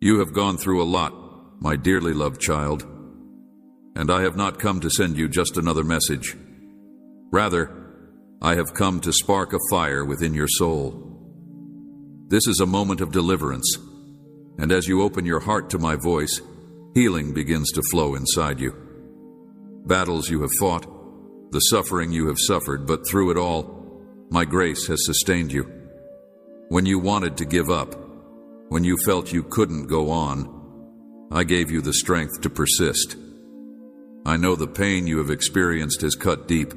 You have gone through a lot, my dearly loved child, and I have not come to send you just another message. Rather, I have come to spark a fire within your soul. This is a moment of deliverance, and as you open your heart to my voice, healing begins to flow inside you. Battles you have fought, the suffering you have suffered, but through it all, my grace has sustained you. When you wanted to give up, when you felt you couldn't go on, I gave you the strength to persist. I know the pain you have experienced has cut deep,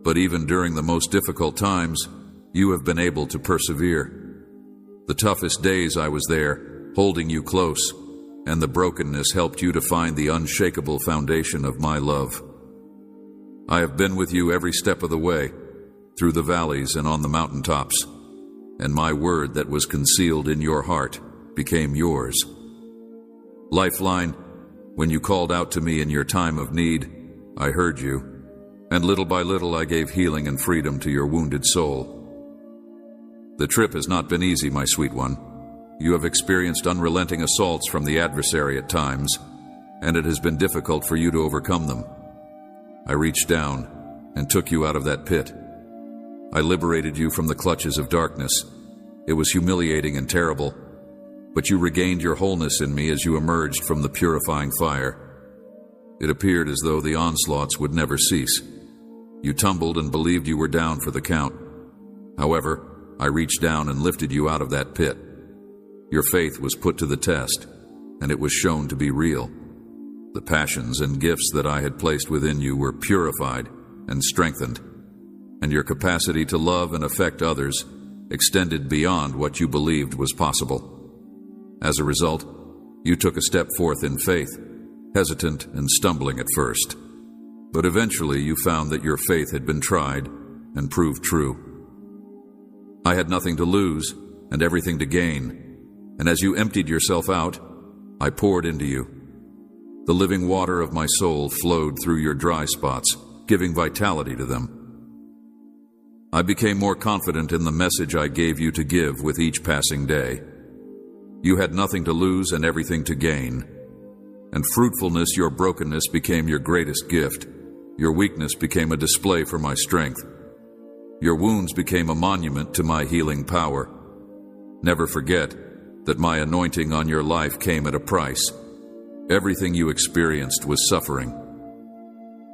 but even during the most difficult times, you have been able to persevere. The toughest days I was there, holding you close, and the brokenness helped you to find the unshakable foundation of my love. I have been with you every step of the way, through the valleys and on the mountaintops, and my word that was concealed in your heart became yours. Lifeline, when you called out to me in your time of need, I heard you, and little by little I gave healing and freedom to your wounded soul. The trip has not been easy, my sweet one. You have experienced unrelenting assaults from the adversary at times, and it has been difficult for you to overcome them. I reached down and took you out of that pit. I liberated you from the clutches of darkness. It was humiliating and terrible, but you regained your wholeness in me as you emerged from the purifying fire. It appeared as though the onslaughts would never cease. You tumbled and believed you were down for the count. However, I reached down and lifted you out of that pit. Your faith was put to the test, and it was shown to be real. The passions and gifts that I had placed within you were purified and strengthened, and your capacity to love and affect others extended beyond what you believed was possible. As a result, you took a step forth in faith, hesitant and stumbling at first. But eventually you found that your faith had been tried and proved true. I had nothing to lose and everything to gain, and as you emptied yourself out, I poured into you. The living water of my soul flowed through your dry spots, giving vitality to them. I became more confident in the message I gave you to give with each passing day. You had nothing to lose and everything to gain. And fruitfulness, your brokenness, became your greatest gift. Your weakness became a display for my strength. Your wounds became a monument to my healing power. Never forget that my anointing on your life came at a price. Everything you experienced was suffering.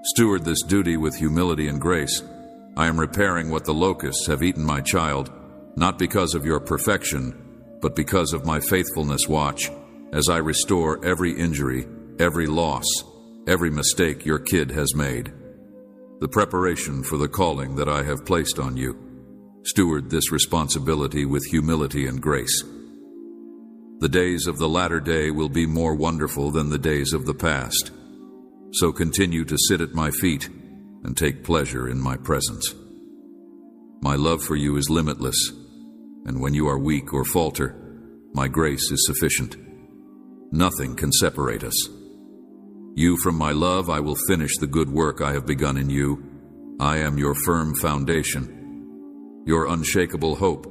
Steward this duty with humility and grace. I am repairing what the locusts have eaten, my child, not because of your perfection, but because of my faithfulness. Watch as I restore every injury, every loss, every mistake your kid has made. The preparation for the calling that I have placed on you. Steward this responsibility with humility and grace. The days of the latter day will be more wonderful than the days of the past. So continue to sit at my feet and take pleasure in my presence. My love for you is limitless, and when you are weak or falter, my grace is sufficient. Nothing can separate us. You from my love, I will finish the good work I have begun in you. I am your firm foundation, your unshakable hope.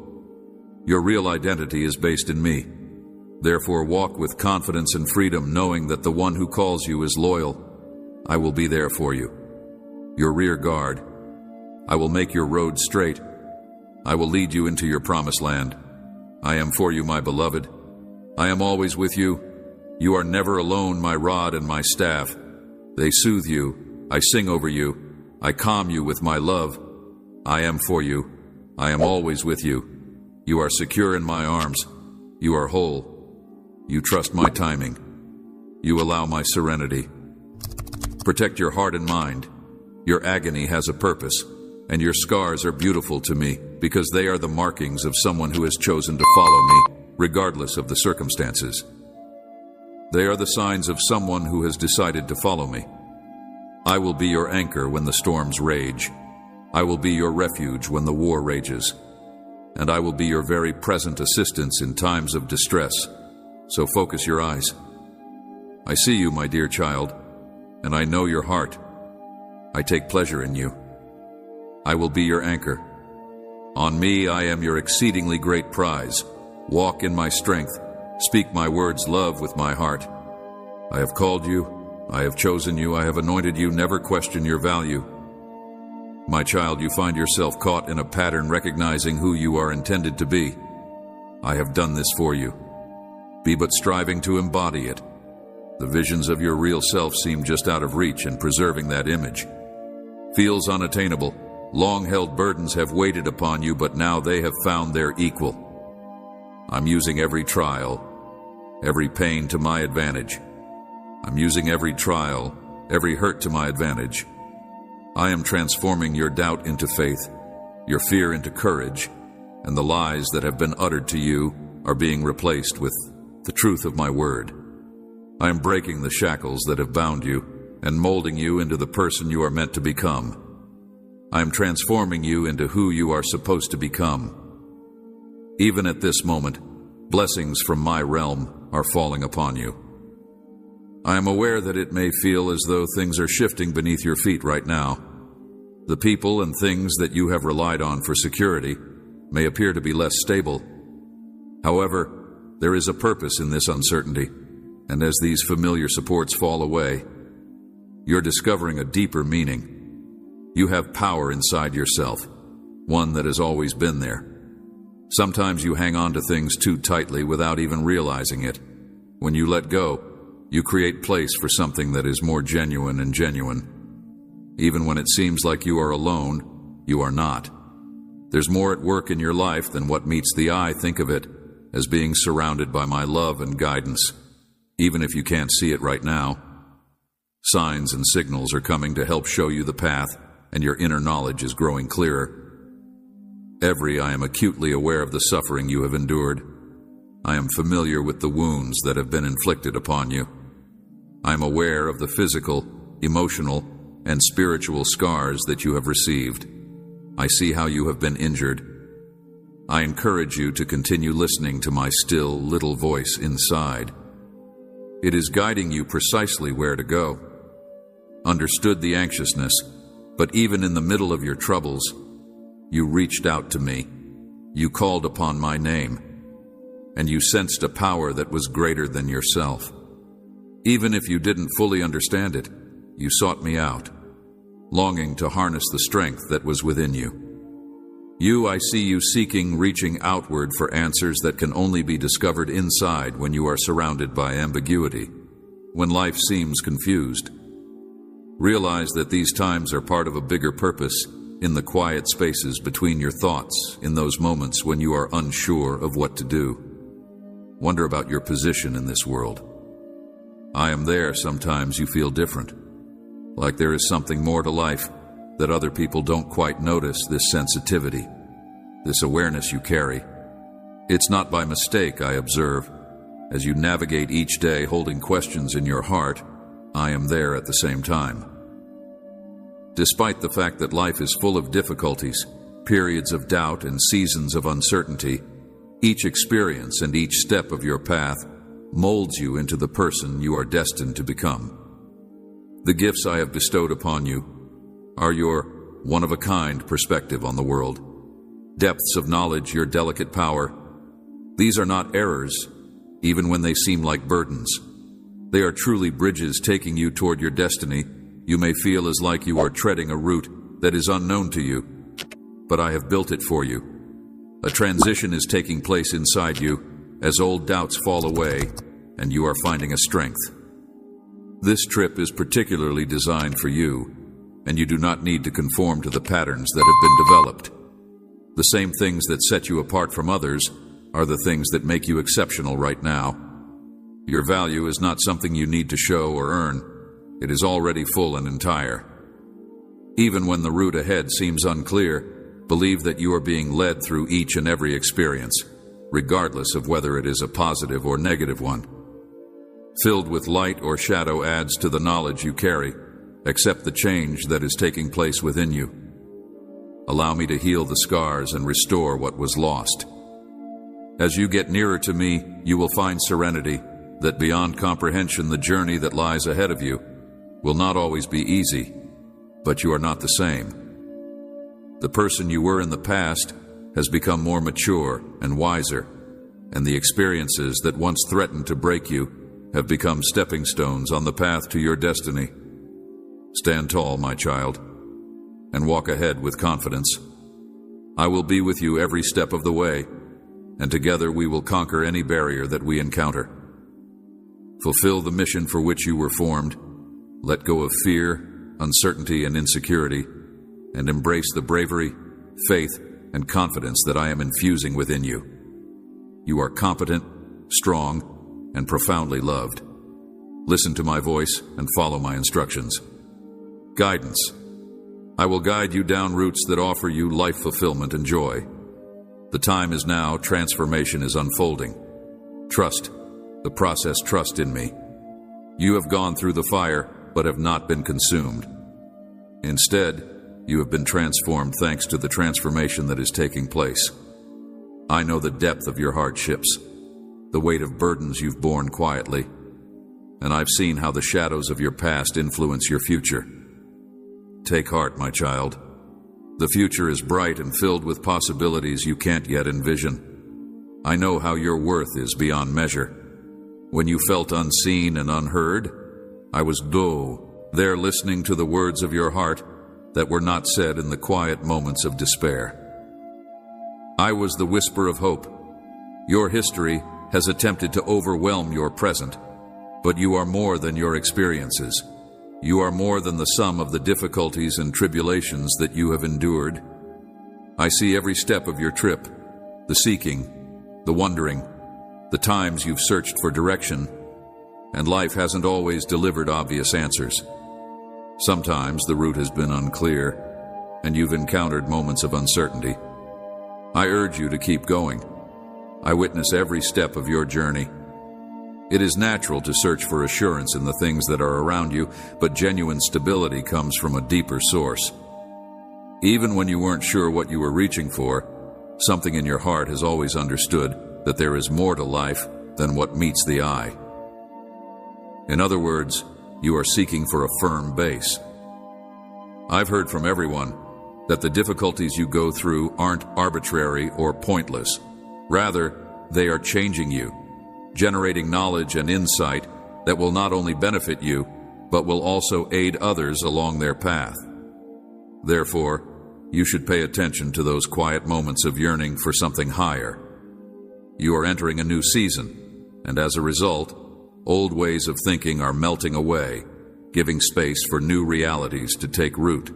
Your real identity is based in me. Therefore, walk with confidence and freedom, knowing that the one who calls you is loyal. I will be there for you, your rear guard. I will make your road straight. I will lead you into your promised land. I am for you, my beloved. I am always with you. You are never alone, my rod and my staff. They soothe you. I sing over you. I calm you with my love. I am for you. I am always with you. You are secure in my arms. You are whole. You trust my timing. You allow my serenity. Protect your heart and mind. Your agony has a purpose, and your scars are beautiful to me because they are the markings of someone who has chosen to follow me, regardless of the circumstances. They are the signs of someone who has decided to follow me. I will be your anchor when the storms rage. I will be your refuge when the war rages. And I will be your very present assistance in times of distress. So focus your eyes. I see you, my dear child, and I know your heart. I take pleasure in you. I will be your anchor. On me I am your exceedingly great prize. Walk in my strength, Speak my words, love, with my heart. I have called you, I have chosen you, I have anointed you, never question your value. My child, you find yourself caught in a pattern recognizing who you are intended to be. I have done this for you. Be but striving to embody it. The visions of your real self seem just out of reach, and preserving that image feels unattainable. Long-held burdens have waited upon you, but now they have found their equal. I'm using every trial, every pain to my advantage. I'm using every trial, every hurt to my advantage. I am transforming your doubt into faith, your fear into courage, and the lies that have been uttered to you are being replaced with the truth of my word. I am breaking the shackles that have bound you and molding you into the person you are meant to become. I am transforming you into who you are supposed to become. Even at this moment, blessings from my realm are falling upon you. I am aware that it may feel as though things are shifting beneath your feet right now. The people and things that you have relied on for security may appear to be less stable. However, there is a purpose in this uncertainty, and as these familiar supports fall away, you're discovering a deeper meaning. You have power inside yourself, one that has always been there. Sometimes you hang on to things too tightly without even realizing it. When you let go, you create place for something that is more genuine and genuine. Even when it seems like you are alone, you are not. There's more at work in your life than what meets the eye. Think of it as being surrounded by my love and guidance, even if you can't see it right now. Signs and signals are coming to help show you the path, and your inner knowledge is growing clearer. I am acutely aware of the suffering you have endured. I am familiar with the wounds that have been inflicted upon you. I am aware of the physical, emotional, and spiritual scars that you have received. I see how you have been injured. I encourage you to continue listening to my still little voice inside. It is guiding you precisely where to go. Understood the anxiousness, but even in the middle of your troubles, you reached out to me. You called upon my name, and you sensed a power that was greater than yourself. Even if you didn't fully understand it, you sought me out, longing to harness the strength that was within you. I see you seeking, reaching outward for answers that can only be discovered inside when you are surrounded by ambiguity, when life seems confused. Realize that these times are part of a bigger purpose. In the quiet spaces between your thoughts, in those moments when you are unsure of what to do, wonder about your position in this world. I am there. Sometimes you feel different, like there is something more to life that other people don't quite notice. This sensitivity, this awareness you carry, it's not by mistake. I observe as you navigate each day holding questions in your heart. I am there at the same time. Despite the fact that life is full of difficulties, periods of doubt, and seasons of uncertainty, each experience and each step of your path molds you into the person you are destined to become. The gifts I have bestowed upon you are your one-of-a-kind perspective on the world, depths of knowledge, your delicate power. These are not errors, even when they seem like burdens. They are truly bridges taking you toward your destiny. You may feel as like you are treading a route that is unknown to you, but I have built it for you. A transition is taking place inside you as old doubts fall away and you are finding a strength. This trip is particularly designed for you, and you do not need to conform to the patterns that have been developed. The same things that set you apart from others are the things that make you exceptional right now. Your value is not something you need to show or earn. It is already full and entire. Even when the route ahead seems unclear, believe that you are being led through each and every experience, regardless of whether it is a positive or negative one. Filled with light or shadow adds to the knowledge you carry. Accept the change that is taking place within you. Allow me to heal the scars and restore what was lost. As you get nearer to me, you will find serenity that beyond comprehension. The journey that lies ahead of you will not always be easy, but you are not the same. The person you were in the past has become more mature and wiser. and the experiences that once threatened to break you have become stepping stones on the path to your destiny. Stand tall, my child, and walk ahead with confidence. I will be with you every step of the way, and together we will conquer any barrier that we encounter. Fulfill the mission for which you were formed. Let go of fear, uncertainty, and insecurity, and embrace the bravery, faith, and confidence that I am infusing within you. You are competent, strong, and profoundly loved. Listen to my voice and follow my instructions. Guidance. I will guide you down routes that offer you life fulfillment and joy. The time is now. Transformation is unfolding. Trust the process. Trust in me. You have gone through the fire, but have not been consumed. Instead, you have been transformed thanks to the transformation that is taking place. I know the depth of your hardships, the weight of burdens you've borne quietly, and I've seen how the shadows of your past influence your future. Take heart, my child. The future is bright and filled with possibilities you can't yet envision. I know how your worth is beyond measure. When you felt unseen and unheard, I was there listening to the words of your heart that were not said in the quiet moments of despair. I was the whisper of hope. Your history has attempted to overwhelm your present, but you are more than your experiences. You are more than the sum of the difficulties and tribulations that you have endured. I see every step of your trip, the seeking, the wondering, the times you've searched for direction, and life hasn't always delivered obvious answers. Sometimes the route has been unclear, and you've encountered moments of uncertainty. I urge you to keep going. I witness every step of your journey. It is natural to search for assurance in the things that are around you, but genuine stability comes from a deeper source. Even when you weren't sure what you were reaching for, something in your heart has always understood that there is more to life than what meets the eye. In other words, you are seeking for a firm base. I've heard from everyone that the difficulties you go through aren't arbitrary or pointless. Rather, they are changing you, generating knowledge and insight that will not only benefit you, but will also aid others along their path. Therefore, you should pay attention to those quiet moments of yearning for something higher. You are entering a new season, and as a result, old ways of thinking are melting away, giving space for new realities to take root.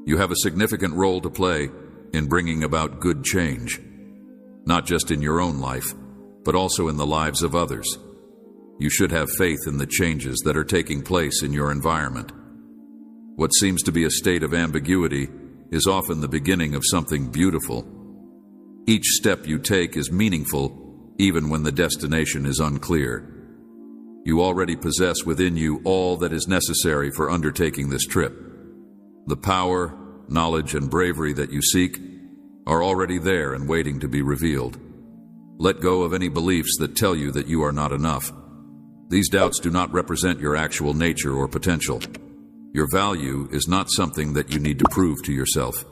You have a significant role to play in bringing about good change, not just in your own life, but also in the lives of others. You should have faith in the changes that are taking place in your environment. What seems to be a state of ambiguity is often the beginning of something beautiful. Each step you take is meaningful, even when the destination is unclear. You already possess within you all that is necessary for undertaking this trip. The power, knowledge, and bravery that you seek are already there and waiting to be revealed. Let go of any beliefs that tell you that you are not enough. These doubts do not represent your actual nature or potential. Your value is not something that you need to prove to yourself.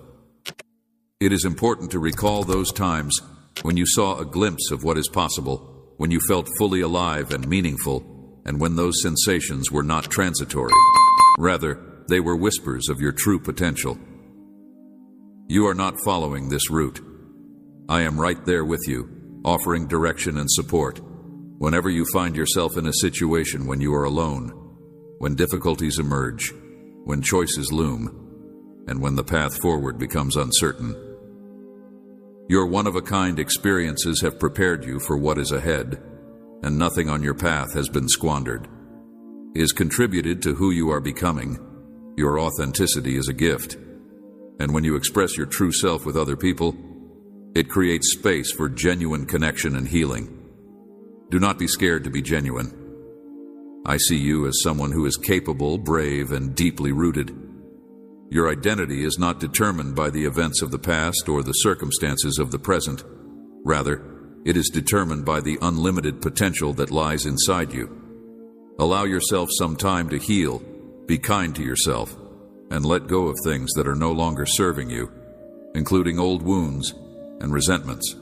It is important to recall those times when you saw a glimpse of what is possible, when you felt fully alive and meaningful, and when those sensations were not transitory. Rather, they were whispers of your true potential. You are not following this route. I am right there with you, offering direction and support. Whenever you find yourself in a situation when you are alone, when difficulties emerge, when choices loom, and when the path forward becomes uncertain. Your one-of-a-kind experiences have prepared you for what is ahead, and nothing on your path has been squandered. It has contributed to who you are becoming. Your authenticity is a gift, and when you express your true self with other people, it creates space for genuine connection and healing. Do not be scared to be genuine. I see you as someone who is capable, brave, and deeply rooted. Your identity is not determined by the events of the past or the circumstances of the present. Rather, it is determined by the unlimited potential that lies inside you. Allow yourself some time to heal, be kind to yourself, and let go of things that are no longer serving you, including old wounds and resentments.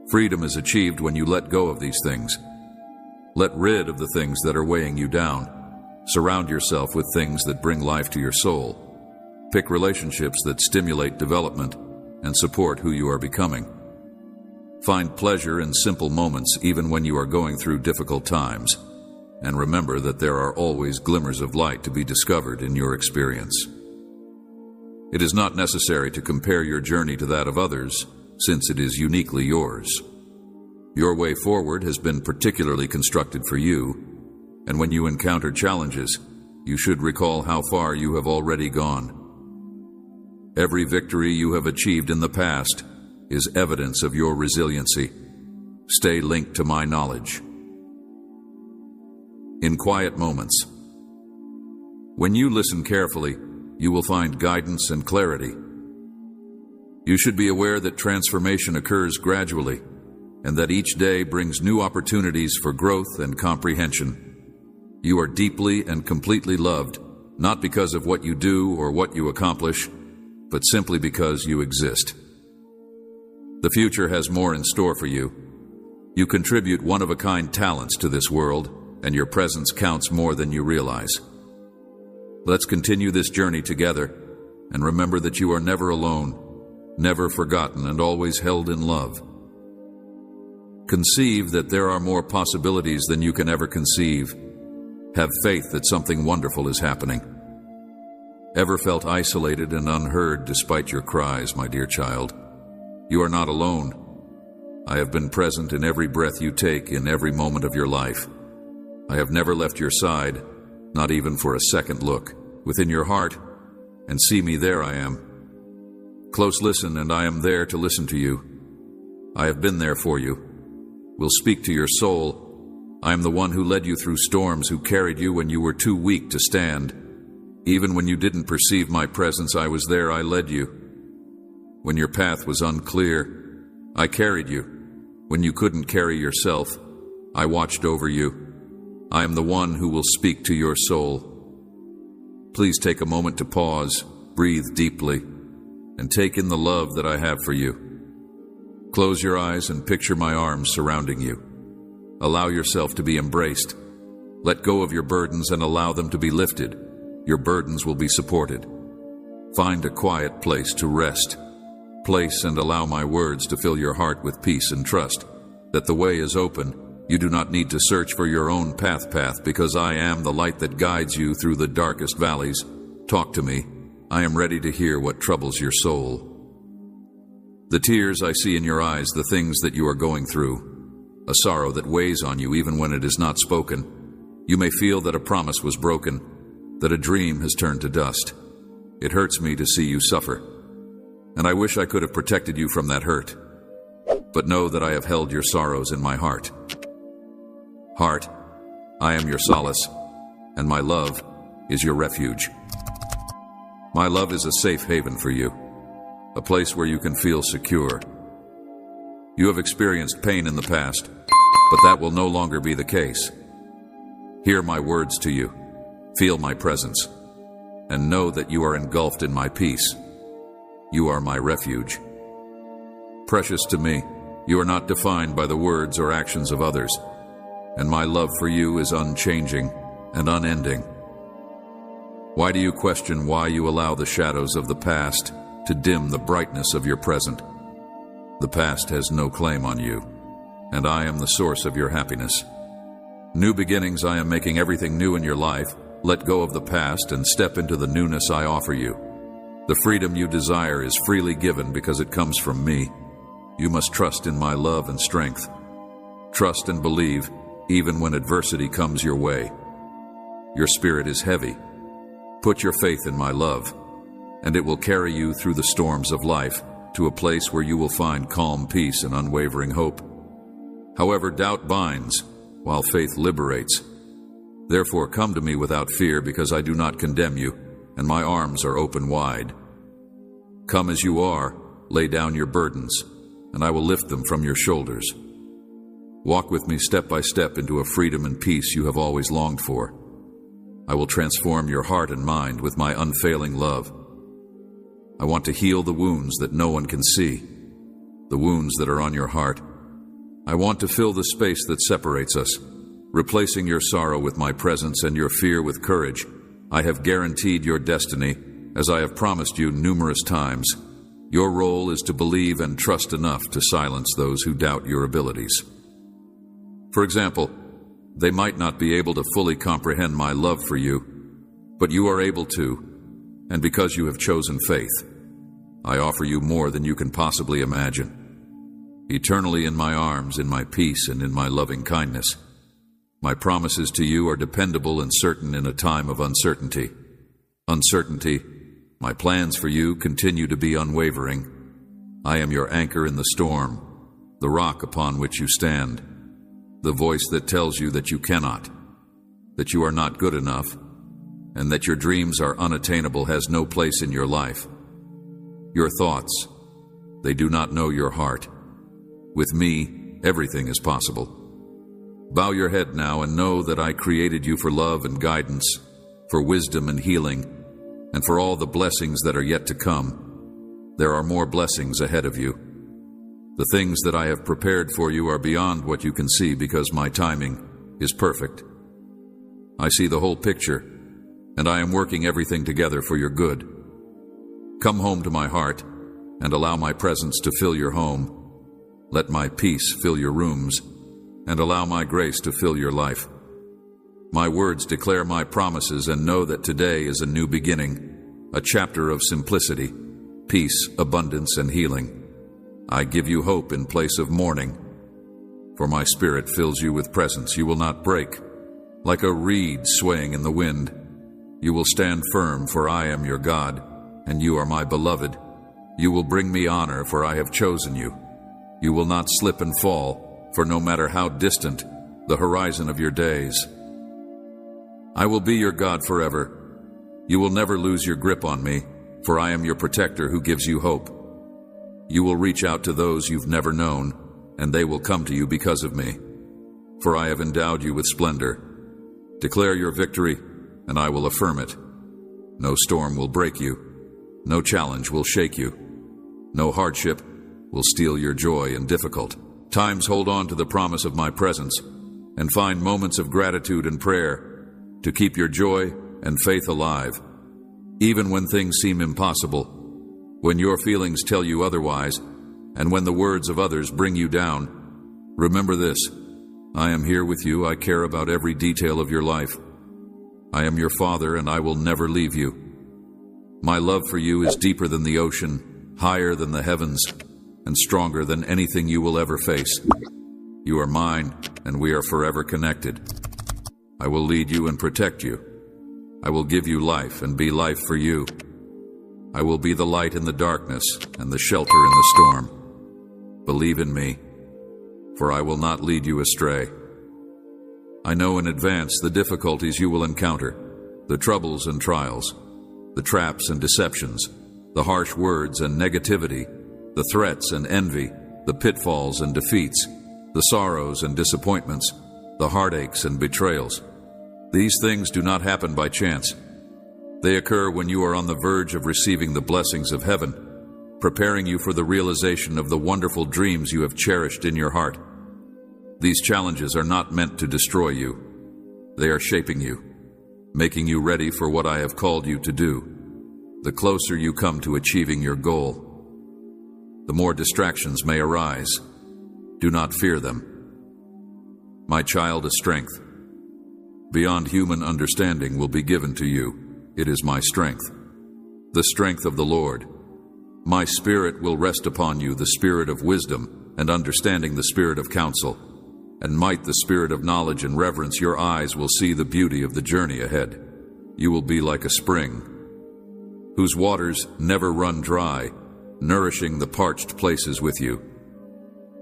Freedom is achieved when you let go of these things. Let rid of the things that are weighing you down. Surround yourself with things that bring life to your soul. Pick relationships that stimulate development and support who you are becoming. Find pleasure in simple moments even when you are going through difficult times. And remember that there are always glimmers of light to be discovered in your experience. It is not necessary to compare your journey to that of others, since it is uniquely yours. Your way forward has been particularly constructed for you, and when you encounter challenges, you should recall how far you have already gone. Every victory you have achieved in the past is evidence of your resiliency. Stay linked to my knowledge. In quiet moments. When you listen carefully, you will find guidance and clarity. You should be aware that transformation occurs gradually, and that each day brings new opportunities for growth and comprehension. You are deeply and completely loved, not because of what you do or what you accomplish, but simply because you exist. The future has more in store for you. You contribute one-of-a-kind talents to this world, and your presence counts more than you realize. Let's continue this journey together, and remember that you are never alone, never forgotten, and always held in love. Conceive that there are more possibilities than you can ever conceive. Have faith that something wonderful is happening. Ever felt isolated and unheard despite your cries, my dear child? You are not alone. I have been present in every breath you take, in every moment of your life. I have never left your side, not even for a second look. Within your heart, and see me, there I am. Close listen, and I am there to listen to you. I have been there for you. Will speak to your soul. I am the one who led you through storms, who carried you when you were too weak to stand. Even when you didn't perceive my presence, I was there. I led you. When your path was unclear, I carried you. When you couldn't carry yourself, I watched over you. I am the one who will speak to your soul. Please take a moment to pause, breathe deeply, and take in the love that I have for you. Close your eyes and picture my arms surrounding you. Allow yourself to be embraced. Let go of your burdens and allow them to be lifted. Your burdens will be supported. Find a quiet place to rest. Place and allow my words to fill your heart with peace and trust that the way is open. You do not need to search for your own path, because I am the light that guides you through the darkest valleys. Talk to me. I am ready to hear what troubles your soul. The tears I see in your eyes, the things that you are going through, a sorrow that weighs on you even when it is not spoken. You may feel that a promise was broken, that a dream has turned to dust. It hurts me to see you suffer, and I wish I could have protected you from that hurt. But know that I have held your sorrows in my heart. Heart, I am your solace, and my love is your refuge. My love is a safe haven for you, a place where you can feel secure. You have experienced pain in the past, but that will no longer be the case. Hear my words to you, feel my presence, and know that you are engulfed in my peace. You are my refuge. Precious to me, you are not defined by the words or actions of others, and my love for you is unchanging and unending. Why do you question why you allow the shadows of the past to dim the brightness of your present? The past has no claim on you, and I am the source of your happiness. New beginnings, I am making everything new in your life. Let go of the past and step into the newness I offer you. The freedom you desire is freely given because it comes from me. You must trust in my love and strength. Trust and believe even when adversity comes your way. Your spirit is heavy. Put your faith in my love, and it will carry you through the storms of life to a place where you will find calm peace and unwavering hope. However, doubt binds, while faith liberates. Therefore, come to me without fear, because I do not condemn you, and my arms are open wide. Come as you are, lay down your burdens, and I will lift them from your shoulders. Walk with me step by step into a freedom and peace you have always longed for. I will transform your heart and mind with my unfailing love. I want to heal the wounds that no one can see, the wounds that are on your heart, I want to fill the space that separates us, replacing your sorrow with my presence and your fear with courage. I have guaranteed your destiny, as I have promised you numerous times. Your role is to believe and trust enough to silence those who doubt your abilities. For example, they might not be able to fully comprehend my love for you, but you are able to, and because you have chosen faith, I offer you more than you can possibly imagine. Eternally in my arms, in my peace, and in my loving kindness. My promises to you are dependable and certain in a time of uncertainty. Uncertainty, my plans for you continue to be unwavering. I am your anchor in the storm, the rock upon which you stand, the voice that tells you that you cannot, that you are not good enough, and that your dreams are unattainable has no place in your life. Your thoughts, they do not know your heart. With me, everything is possible. Bow your head now and know that I created you for love and guidance, for wisdom and healing, and for all the blessings that are yet to come. There are more blessings ahead of you. The things that I have prepared for you are beyond what you can see because my timing is perfect. I see the whole picture, and I am working everything together for your good. Come home to my heart and allow my presence to fill your home. Let my peace fill your rooms, and allow my grace to fill your life. My words declare my promises, and know that today is a new beginning, a chapter of simplicity, peace, abundance, and healing. I give you hope in place of mourning, for my spirit fills you with presence. You will not break, like a reed swaying in the wind. You will stand firm, for I am your God, and you are my beloved. You will bring me honor, for I have chosen you. You will not slip and fall, for no matter how distant the horizon of your days, I will be your God forever. You will never lose your grip on me, for I am your protector who gives you hope. You will reach out to those you've never known, and they will come to you because of me. For I have endowed you with splendor. Declare your victory, and I will affirm it. No storm will break you. No challenge will shake you. No hardship will steal your joy in difficult times. Hold on to the promise of my presence, and find moments of gratitude and prayer to keep your joy and faith alive. Even when things seem impossible, when your feelings tell you otherwise, and when the words of others bring you down, remember this: I am here with you. I care about every detail of your life. I am your Father, and I will never leave you. My love for you is deeper than the ocean, higher than the heavens, and stronger than anything you will ever face. You are mine, and we are forever connected. I will lead you and protect you. I will give you life and be life for you. I will be the light in the darkness and the shelter in the storm. Believe in me, for I will not lead you astray. I know in advance the difficulties you will encounter, the troubles and trials, the traps and deceptions, the harsh words and negativity, the threats and envy, the pitfalls and defeats, the sorrows and disappointments, the heartaches and betrayals. These things do not happen by chance. They occur when you are on the verge of receiving the blessings of heaven, preparing you for the realization of the wonderful dreams you have cherished in your heart. These challenges are not meant to destroy you. They are shaping you, making you ready for what I have called you to do. The closer you come to achieving your goal, the more distractions may arise. Do not fear them. My child, a strength beyond human understanding will be given to you. It is my strength, the strength of the Lord. My spirit will rest upon you, the spirit of wisdom and understanding, the spirit of counsel and might, the spirit of knowledge and reverence. Your eyes will see the beauty of the journey ahead. You will be like a spring whose waters never run dry, nourishing the parched places with you.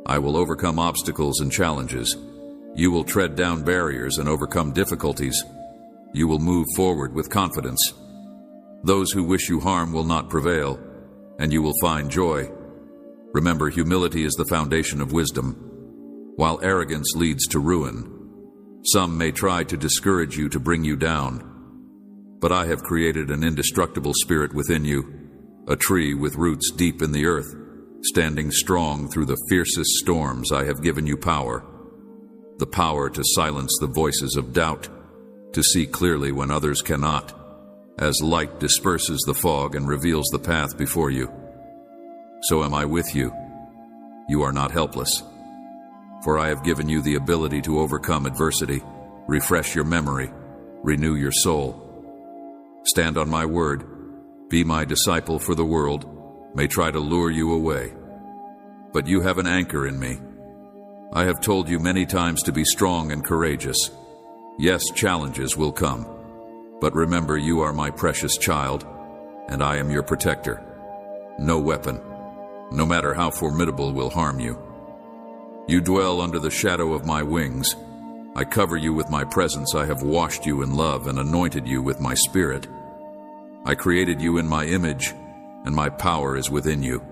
I will overcome obstacles and challenges. You will tread down barriers and overcome difficulties. You will move forward with confidence. Those who wish you harm will not prevail, and you will find joy. Remember, humility is the foundation of wisdom, while arrogance leads to ruin. Some may try to discourage you, to bring you down, but I have created an indestructible spirit within you, a tree with roots deep in the earth. standing strong through the fiercest storms. I have given you power, the power to silence the voices of doubt, to see clearly when others cannot, as light disperses the fog and reveals the path before you. So am I with you. You are not helpless, for I have given you the ability to overcome adversity, refresh your memory, renew your soul. Stand on my word, be my disciple, for the world may try to lure you away. But you have an anchor in me. I have told you many times to be strong and courageous. Yes, challenges will come, but remember, you are my precious child, and I am your protector. No weapon, no matter how formidable, will harm you. You dwell under the shadow of my wings. I cover you with my presence. I have washed you in love and anointed you with my spirit. I created you in my image, and my power is within you.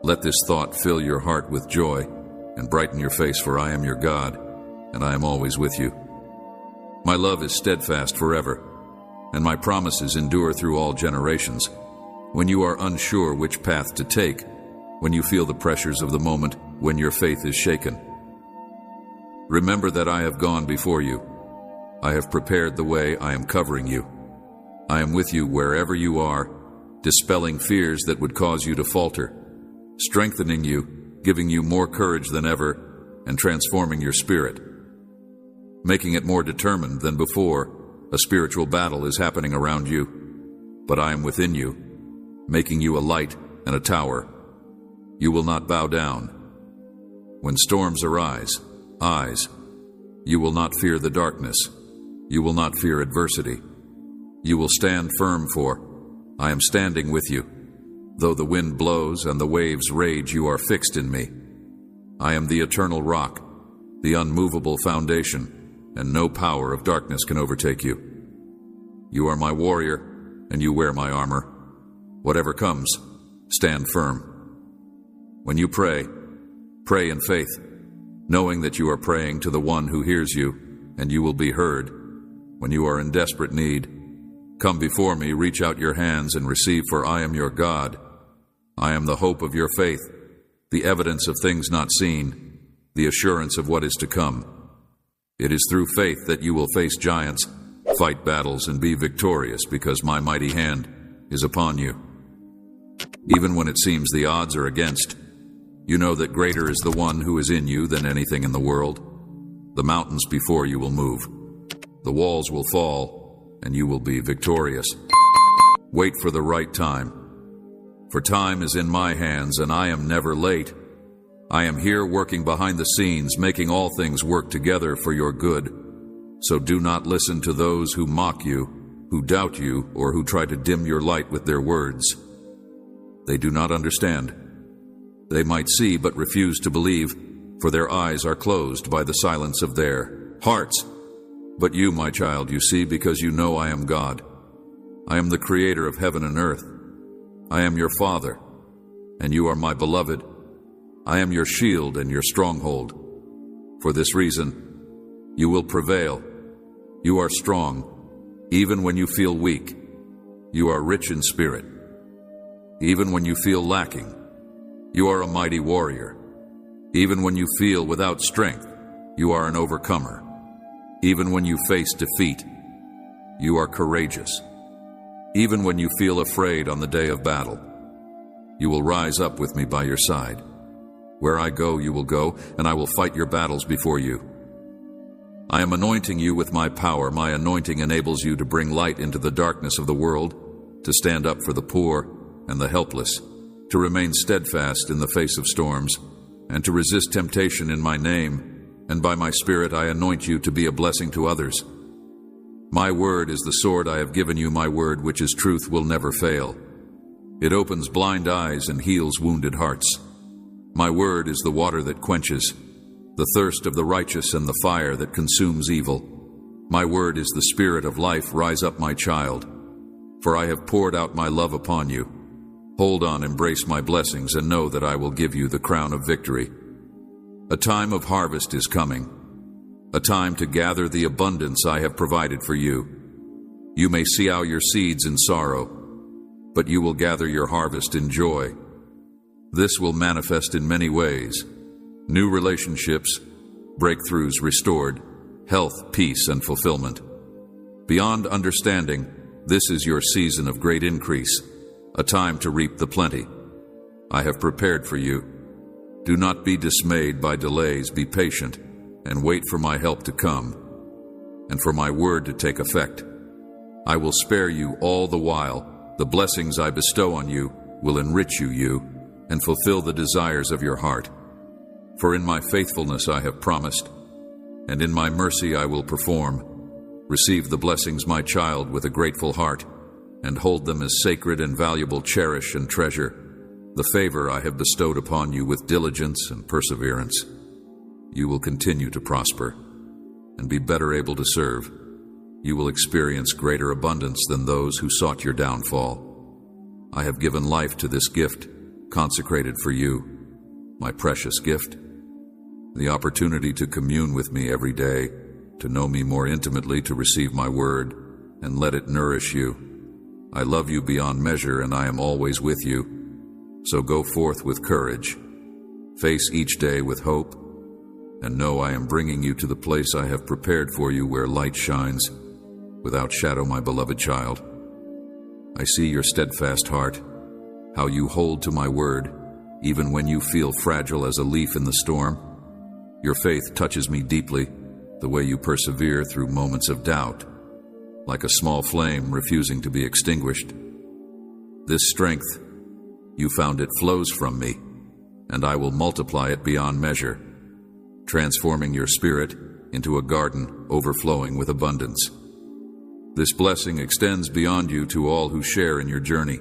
Let this thought fill your heart with joy and brighten your face, for I am your God, and I am always with you. My love is steadfast forever, and my promises endure through all generations. When you are unsure which path to take, when you feel the pressures of the moment, when your faith is shaken, remember that I have gone before you. I have prepared the way. I am covering you. I am with you wherever you are, dispelling fears that would cause you to falter, strengthening you, giving you more courage than ever, and transforming your spirit, making it more determined than before. A spiritual battle is happening around you, but I am within you, making you a light and a tower. You will not bow down. When storms arise, you will not fear the darkness. You will not fear adversity. You will stand firm, for I am standing with you. Though the wind blows and the waves rage, you are fixed in me. I am the eternal rock, the unmovable foundation, and no power of darkness can overtake you. You are my warrior, and you wear my armor. Whatever comes, stand firm. When you pray, pray in faith, knowing that you are praying to the one who hears you, and you will be heard. When you are in desperate need, come before me, reach out your hands and receive, for I am your God. I am the hope of your faith, the evidence of things not seen, the assurance of what is to come. It is through faith that you will face giants, fight battles, and be victorious, because my mighty hand is upon you. Even when it seems the odds are against, you know that greater is the one who is in you than anything in the world. The mountains before you will move. The walls will fall, and you will be victorious. Wait for the right time, for time is in my hands, and I am never late. I am here working behind the scenes, making all things work together for your good. So do not listen to those who mock you, who doubt you, or who try to dim your light with their words. They do not understand. They might see but refuse to believe, for their eyes are closed by the silence of their hearts. But you, my child, you see, because you know I am God. I am the creator of heaven and earth. I am your Father, and you are my beloved. I am your shield and your stronghold. For this reason, you will prevail. You are strong, even when you feel weak. You are rich in spirit. Even when you feel lacking, you are a mighty warrior. Even when you feel without strength, you are an overcomer. Even when you face defeat, you are courageous. Even when you feel afraid on the day of battle, you will rise up with me by your side. Where I go, you will go, and I will fight your battles before you. I am anointing you with my power. My anointing enables you to bring light into the darkness of the world, to stand up for the poor and the helpless, to remain steadfast in the face of storms, and to resist temptation in my name. And by my Spirit I anoint you to be a blessing to others. My word is the sword I have given you. My word, which is truth, will never fail. It opens blind eyes and heals wounded hearts. My word is the water that quenches the thirst of the righteous and the fire that consumes evil. My word is the spirit of life. Rise up, my child, for I have poured out my love upon you. Hold on, embrace my blessings, and know that I will give you the crown of victory. A time of harvest is coming, a time to gather the abundance I have provided for you. You may see out your seeds in sorrow, but you will gather your harvest in joy. This will manifest in many ways: new relationships, breakthroughs restored, health, peace, and fulfillment. Beyond understanding, this is your season of great increase, a time to reap the plenty I have prepared for you. Do not be dismayed by delays. Be patient and wait for my help to come and for my word to take effect. I will spare you all the while. The blessings I bestow on you will enrich you and fulfill the desires of your heart. For in my faithfulness I have promised, and in my mercy I will perform. Receive the blessings, my child, with a grateful heart, and hold them as sacred and valuable. Cherish and treasure the favor I have bestowed upon you with diligence and perseverance. You will continue to prosper and be better able to serve. You will experience greater abundance than those who sought your downfall. I have given life to this gift, consecrated for you, my precious gift. The opportunity to commune with me every day, to know me more intimately, to receive my word, and let it nourish you. I love you beyond measure, and I am always with you. So go forth with courage. Face each day with hope, and know I am bringing you to the place I have prepared for you, where light shines without shadow, my beloved child. I see your steadfast heart, how you hold to my word, even when you feel fragile as a leaf in the storm. Your faith touches me deeply, the way you persevere through moments of doubt, like a small flame refusing to be extinguished. This strength, you found it, flows from me, and I will multiply it beyond measure, transforming your spirit into a garden overflowing with abundance. This blessing extends beyond you to all who share in your journey.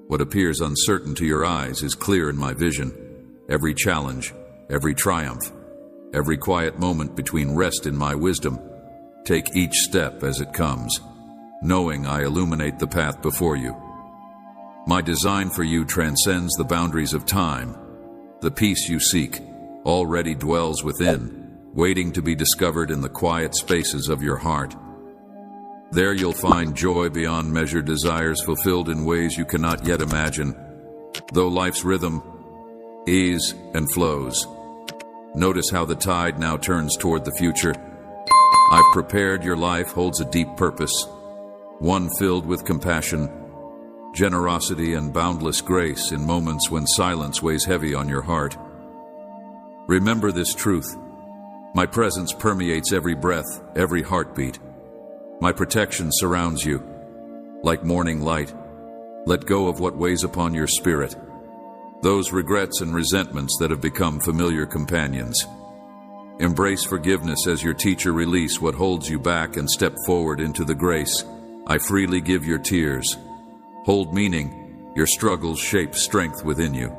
What appears uncertain to your eyes is clear in my vision. Every challenge, every triumph, every quiet moment between rest in my wisdom. Take each step as it comes, knowing I illuminate the path before you. My design for you transcends the boundaries of time. The peace you seek already dwells within, waiting to be discovered in the quiet spaces of your heart. There you'll find joy beyond measure, desires fulfilled in ways you cannot yet imagine. Though life's rhythm ebbs and flows, notice how the tide now turns toward the future. I've prepared your life holds a deep purpose, one filled with compassion, generosity, and boundless grace in moments when silence weighs heavy on your heart. Remember this truth: my presence permeates every breath, every heartbeat. My protection surrounds you like morning light. Let go of what weighs upon your spirit, those regrets and resentments that have become familiar companions. Embrace forgiveness as your teacher. Release what holds you back and step forward into the grace I freely give. Your tears hold meaning. Your struggles shape strength within you.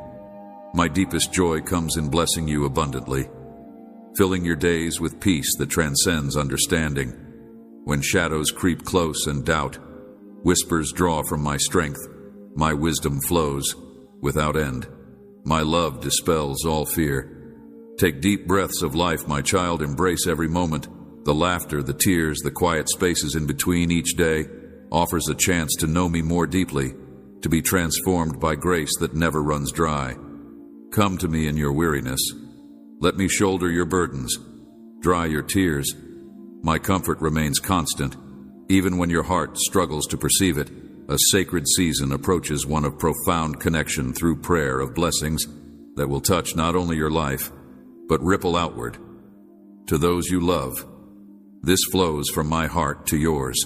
My deepest joy comes in blessing you abundantly, filling your days with peace that transcends understanding. When shadows creep close and doubt whispers draw from my strength, my wisdom flows without end. My love dispels all fear. Take deep breaths of life, my child. Embrace every moment, the laughter, the tears, the quiet spaces in between. Each day offers a chance to know me more deeply, to be transformed by grace that never runs dry. Come to me in your weariness. Let me shoulder your burdens, dry your tears. My comfort remains constant, even when your heart struggles to perceive it. A sacred season approaches, one of profound connection through prayer, of blessings that will touch not only your life, but ripple outward to those you love. This flows from my heart to yours,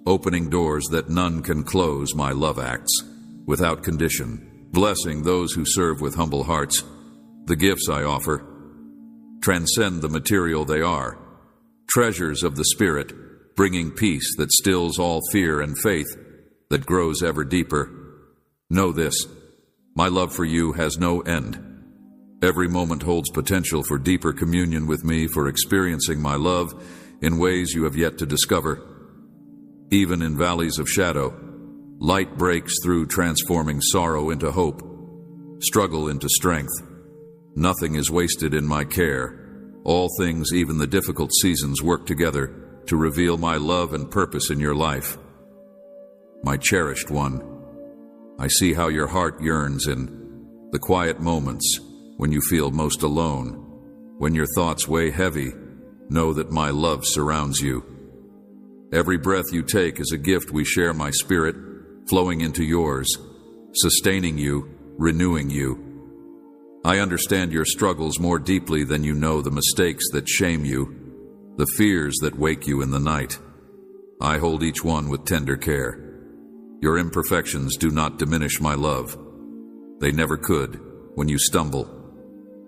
opening doors that none can close. My love acts without condition, blessing those who serve with humble hearts. The gifts I offer transcend the material. They are treasures of the Spirit, bringing peace that stills all fear and faith that grows ever deeper. Know this: my love for you has no end. Every moment holds potential for deeper communion with me, for experiencing my love in ways you have yet to discover. Even in valleys of shadow, light breaks through, transforming sorrow into hope, struggle into strength. Nothing is wasted in my care. All things, even the difficult seasons, work together to reveal my love and purpose in your life. My cherished one, I see how your heart yearns in The quiet moments when you feel most alone, when your thoughts weigh heavy, know that my love surrounds you. Every breath you take is a gift we share, my spirit, flowing into yours, sustaining you, renewing you. I understand your struggles more deeply than you know, the mistakes that shame you, the fears that wake you in the night. I hold each one with tender care. Your imperfections do not diminish my love. They never could when you stumble.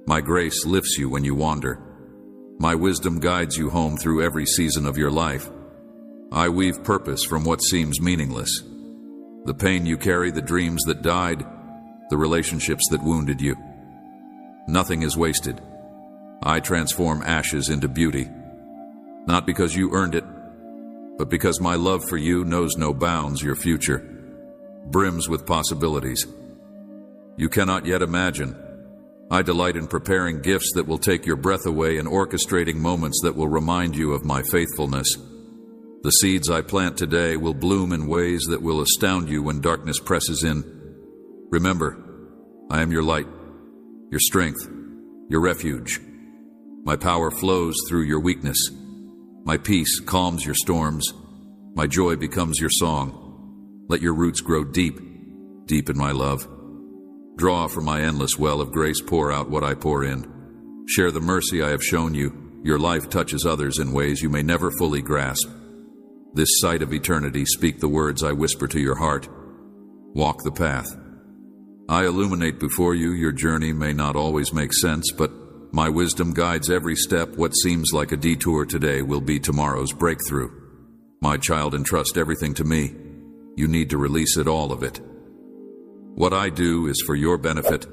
My grace lifts you when you wander. My wisdom guides you home through every season of your life. I weave purpose from what seems meaningless. The pain you carry, the dreams that died, the relationships that wounded you. Nothing is wasted. I transform ashes into beauty. Not because you earned it, but because my love for you knows no bounds. Your future brims with possibilities you cannot yet imagine. I delight in preparing gifts that will take your breath away and orchestrating moments that will remind you of my faithfulness. The seeds I plant today will bloom in ways that will astound you when darkness presses in. Remember, I am your light, your strength, your refuge. My power flows through your weakness. My peace calms your storms. My joy becomes your song. Let your roots grow deep, deep in my love. Draw from my endless well of grace, pour out what I pour in. Share the mercy I have shown you. Your life touches others in ways you may never fully grasp. This sight of eternity, speak the words I whisper to your heart. Walk the path I illuminate before you. Your journey may not always make sense, but my wisdom guides every step. What seems like a detour today will be tomorrow's breakthrough. My child, entrust everything to me. You need to release it, all of it. What I do is for your benefit.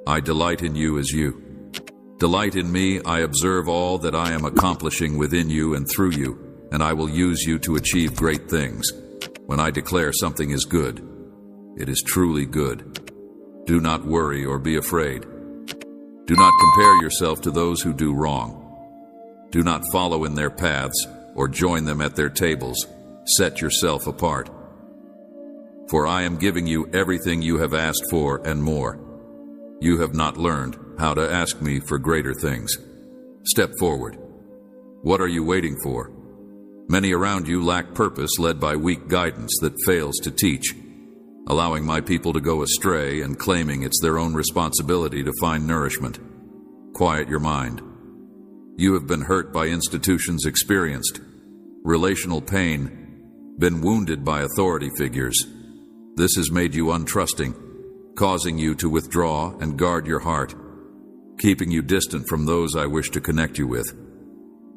I delight in you as you delight in me. I observe all that I am accomplishing within you and through you, and I will use you to achieve great things. When I declare something is good, it is truly good. Do not worry or be afraid. Do not compare yourself to those who do wrong. Do not follow in their paths or join them at their tables. Set yourself apart. For I am giving you everything you have asked for and more. You have not learned how to ask me for greater things. Step forward. What are you waiting for? Many around you lack purpose, led by weak guidance that fails to teach, allowing my people to go astray and claiming it's their own responsibility to find nourishment. Quiet your mind. You have been hurt by institutions, experienced relational pain, been wounded by authority figures. This has made you untrusting, causing you to withdraw and guard your heart, keeping you distant from those I wish to connect you with.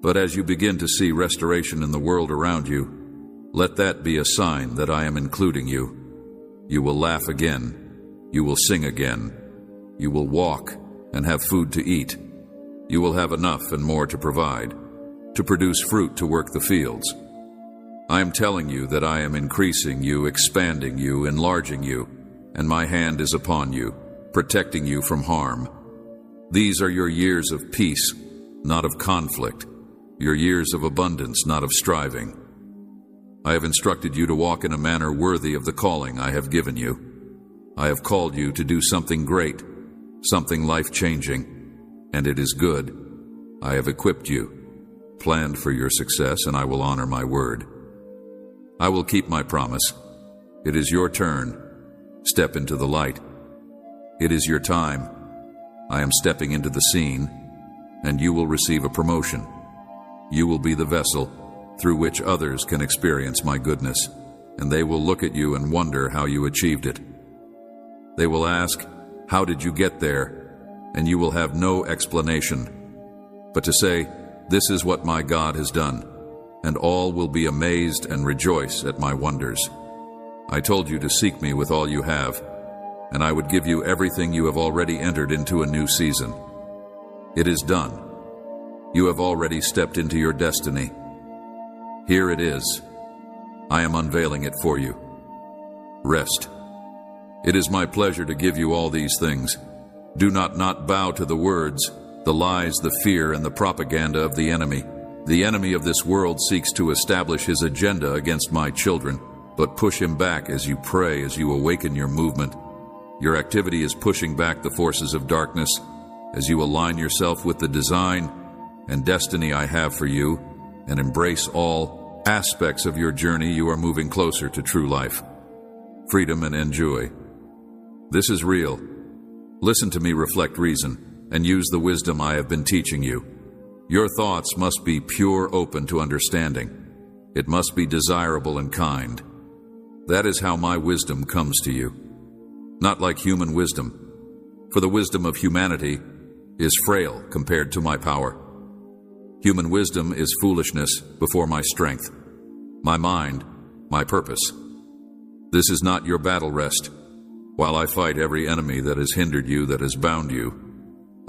But as you begin to see restoration in the world around you, let that be a sign that I am including you. You will laugh again. You will sing again. You will walk and have food to eat. You will have enough and more to provide, to produce fruit, to work the fields. I am telling you that I am increasing you, expanding you, enlarging you, and my hand is upon you, protecting you from harm. These are your years of peace, not of conflict, your years of abundance, not of striving. I have instructed you to walk in a manner worthy of the calling I have given you. I have called you to do something great, something life-changing, and it is good. I have equipped you, planned for your success, and I will honor my word. I will keep my promise. It is your turn. Step into the light. It is your time. I am stepping into the scene, and you will receive a promotion. You will be the vessel through which others can experience my goodness, and they will look at you and wonder how you achieved it. They will ask, "How did you get there?" And you will have no explanation, but to say, "This is what my God has done," and all will be amazed and rejoice at my wonders. I told you to seek me with all you have, and I would give you everything. You have already entered into a new season. It is done. You have already stepped into your destiny. Here it is. I am unveiling it for you. Rest. It is my pleasure to give you all these things. Do not bow to the words, the lies, the fear, and the propaganda of the enemy. The enemy of this world seeks to establish his agenda against my children, but push him back as you pray, as you awaken your movement. Your activity is pushing back the forces of darkness as you align yourself with the design and destiny I have for you and embrace all aspects of your journey. You are moving closer to true life, freedom, and enjoy. This is real. Listen to me, reflect, reason, and use the wisdom I have been teaching you. Your thoughts must be pure, open to understanding. It must be desirable and kind. That is how my wisdom comes to you. Not like human wisdom, for the wisdom of humanity is frail compared to my power. Human wisdom is foolishness before my strength, my mind, my purpose. This is not your battle rest. While I fight every enemy that has hindered you, that has bound you,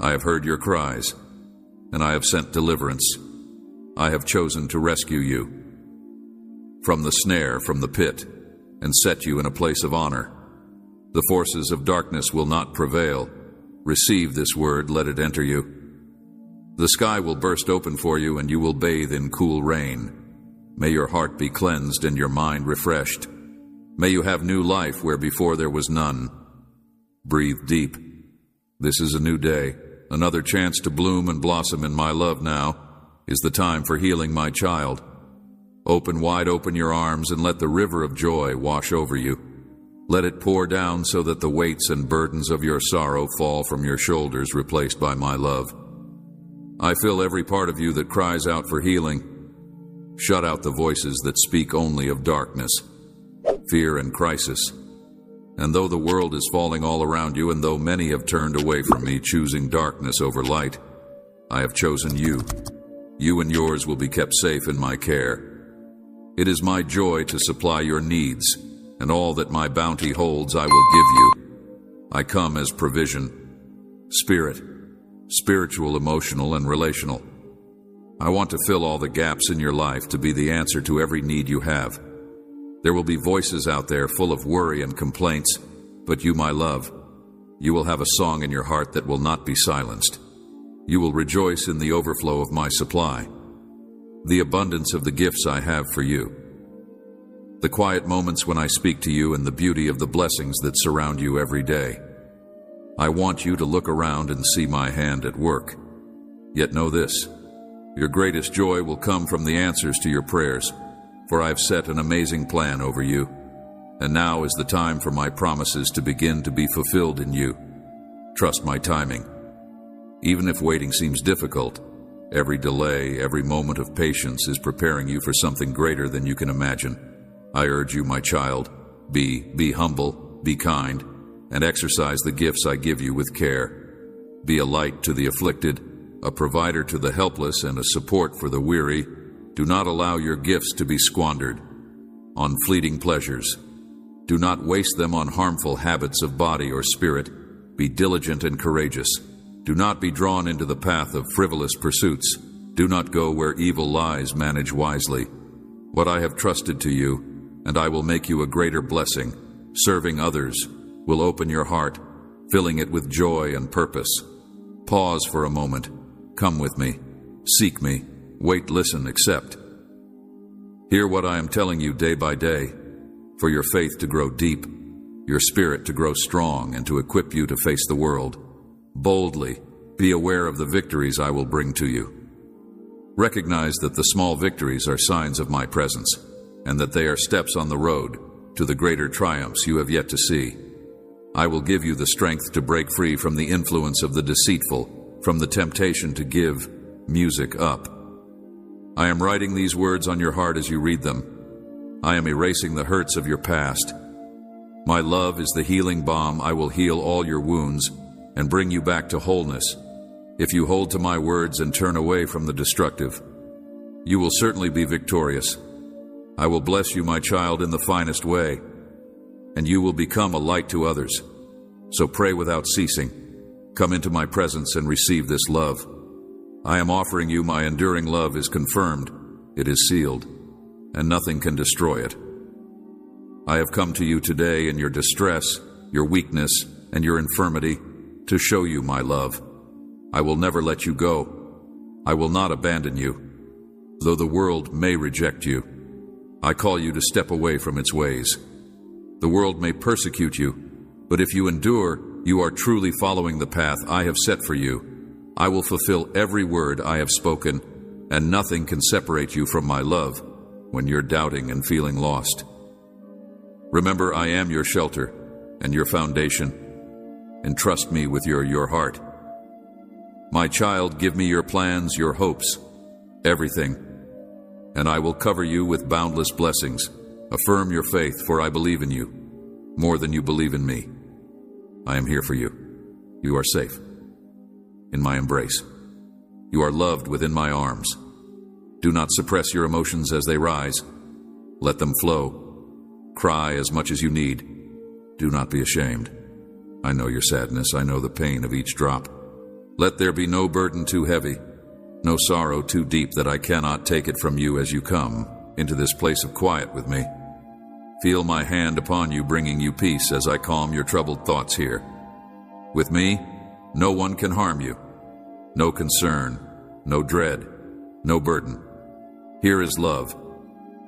I have heard your cries, and I have sent deliverance. I have chosen to rescue you from the snare, from the pit, and set you in a place of honor. The forces of darkness will not prevail. Receive this word, let it enter you. The sky will burst open for you, and you will bathe in cool rain. May your heart be cleansed and your mind refreshed. May you have new life where before there was none. Breathe deep. This is a new day, another chance to bloom and blossom in my love. Now is the time for healing, my child. Open wide open your arms and let the river of joy wash over you. Let it pour down so that the weights and burdens of your sorrow fall from your shoulders, replaced by my love. I fill every part of you that cries out for healing. Shut out the voices that speak only of darkness, fear, and crisis. And though the world is falling all around you, and though many have turned away from me, choosing darkness over light, I have chosen you. You and yours will be kept safe in my care. It is my joy to supply your needs, and all that my bounty holds I will give you. I come as provision, spirit, spiritual, emotional, and relational. I want to fill all the gaps in your life, to be the answer to every need you have. There will be voices out there full of worry and complaints, but you, my love, you will have a song in your heart that will not be silenced. You will rejoice in the overflow of my supply, the abundance of the gifts I have for you, the quiet moments when I speak to you, and the beauty of the blessings that surround you every day. I want you to look around and see my hand at work. Yet know this, your greatest joy will come from the answers to your prayers, for I have set an amazing plan over you, and now is the time for my promises to begin to be fulfilled in you. Trust my timing. Even if waiting seems difficult, every delay, every moment of patience is preparing you for something greater than you can imagine. I urge you, my child, be humble, be kind, and exercise the gifts I give you with care. Be a light to the afflicted, a provider to the helpless, and a support for the weary. Do not allow your gifts to be squandered on fleeting pleasures. Do not waste them on harmful habits of body or spirit. Be diligent and courageous. Do not be drawn into the path of frivolous pursuits. Do not go where evil lies. Manage wisely what I have trusted to you, and I will make you a greater blessing. Serving others will open your heart, filling it with joy and purpose. Pause for a moment. Come with me. Seek me. Wait, listen, accept. Hear what I am telling you day by day, for your faith to grow deep, your spirit to grow strong, and to equip you to face the world boldly. Be aware of the victories I will bring to you. Recognize that the small victories are signs of my presence, and that they are steps on the road to the greater triumphs you have yet to see. I will give you the strength to break free from the influence of the deceitful, from the temptation to give music up. I am writing these words on your heart as you read them. I am erasing the hurts of your past. My love is the healing balm. I will heal all your wounds and bring you back to wholeness. If you hold to my words and turn away from the destructive, you will certainly be victorious. I will bless you, my child, in the finest way, and you will become a light to others. So pray without ceasing. Come into my presence and receive this love. I am offering you my enduring love is confirmed. It is sealed, and nothing can destroy it. I have come to you today in your distress, your weakness, and your infirmity to show you my love. I will never let you go. I will not abandon you. Though the world may reject you, I call you to step away from its ways. The world may persecute you, But if you endure, you are truly following the path I have set for you. I will fulfill every word I have spoken, and nothing can separate you from my love when you're doubting and feeling lost. Remember, I am your shelter and your foundation. Entrust me with your heart. My child, give me your plans, your hopes, everything, and I will cover you with boundless blessings. Affirm your faith, for I believe in you more than you believe in me. I am here for you. You are safe in my embrace. You are loved within my arms. Do not suppress your emotions as they rise. Let them flow. Cry as much as you need. Do not be ashamed. I know your sadness. I know the pain of each drop. Let there be no burden too heavy, no sorrow too deep that I cannot take it from you as you come into this place of quiet with me. Feel my hand upon you, bringing you peace as I calm your troubled thoughts here. With me, no one can harm you. No concern, no dread, no burden. Here is love,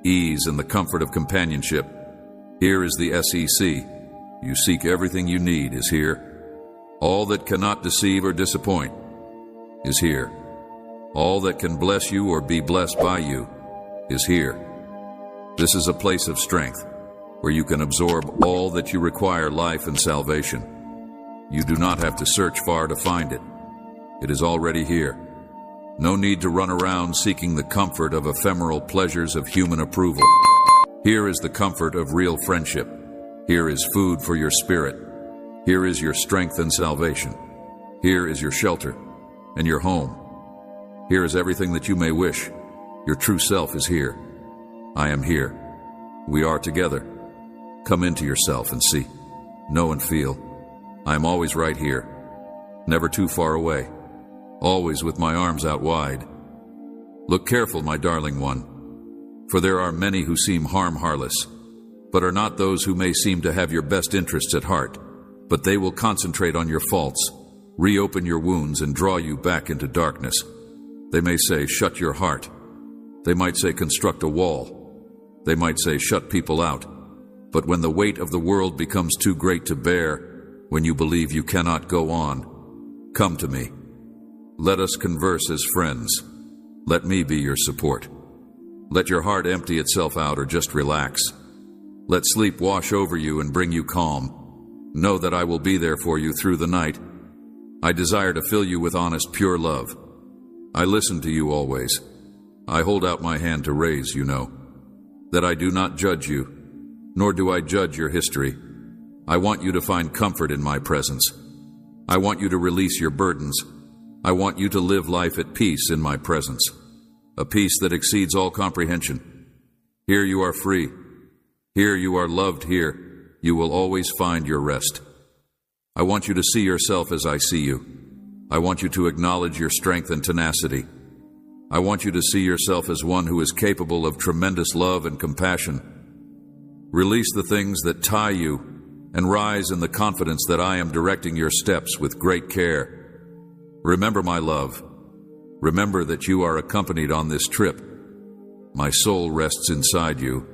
ease, and the comfort of companionship. Here is the SEC. You seek everything you need is here. All that cannot deceive or disappoint is here. All that can bless you or be blessed by you is here. This is a place of strength where you can absorb all that you require, life and salvation. You do not have to search far to find it. It is already here. No need to run around seeking the comfort of ephemeral pleasures of human approval. Here is the comfort of real friendship. Here is food for your spirit. Here is your strength and salvation. Here is your shelter and your home. Here is everything that you may wish. Your true self is here. I am here. We are together. Come into yourself and see, know and feel. I am always right here, never too far away, always with my arms out wide. Look careful, my darling one, for there are many who seem harmless, but are not those who may seem to have your best interests at heart. But they will concentrate on your faults, reopen your wounds, and draw you back into darkness. They may say, shut your heart. They might say, construct a wall. They might say, shut people out. But when the weight of the world becomes too great to bear, when you believe you cannot go on, come to me. Let us converse as friends. Let me be your support. Let your heart empty itself out or just relax. Let sleep wash over you and bring you calm. Know that I will be there for you through the night. I desire to fill you with honest, pure love. I listen to you always. I hold out my hand to raise, you know, that I do not judge you, nor do I judge your history. I want you to find comfort in my presence. I want you to release your burdens. I want you to live life at peace in my presence, a peace that exceeds all comprehension. Here you are free. Here you are loved. Here you will always find your rest. I want you to see yourself as I see you. I want you to acknowledge your strength and tenacity. I want you to see yourself as one who is capable of tremendous love and compassion. Release the things that tie you and rise in the confidence that I am directing your steps with great care. Remember, my love. Remember that you are accompanied on this trip. My soul rests inside you,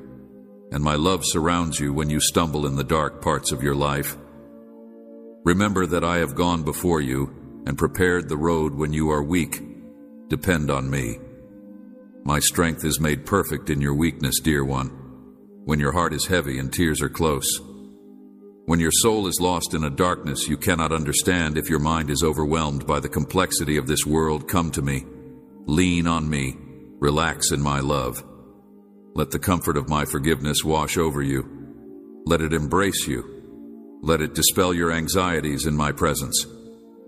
and my love surrounds you when you stumble in the dark parts of your life. Remember that I have gone before you and prepared the road when you are weak. Depend on me. My strength is made perfect in your weakness, dear one, when your heart is heavy and tears are close. When your soul is lost in a darkness you cannot understand, if your mind is overwhelmed by the complexity of this world, come to me. Lean on me. Relax in my love. Let the comfort of my forgiveness wash over you. Let it embrace you. Let it dispel your anxieties in my presence.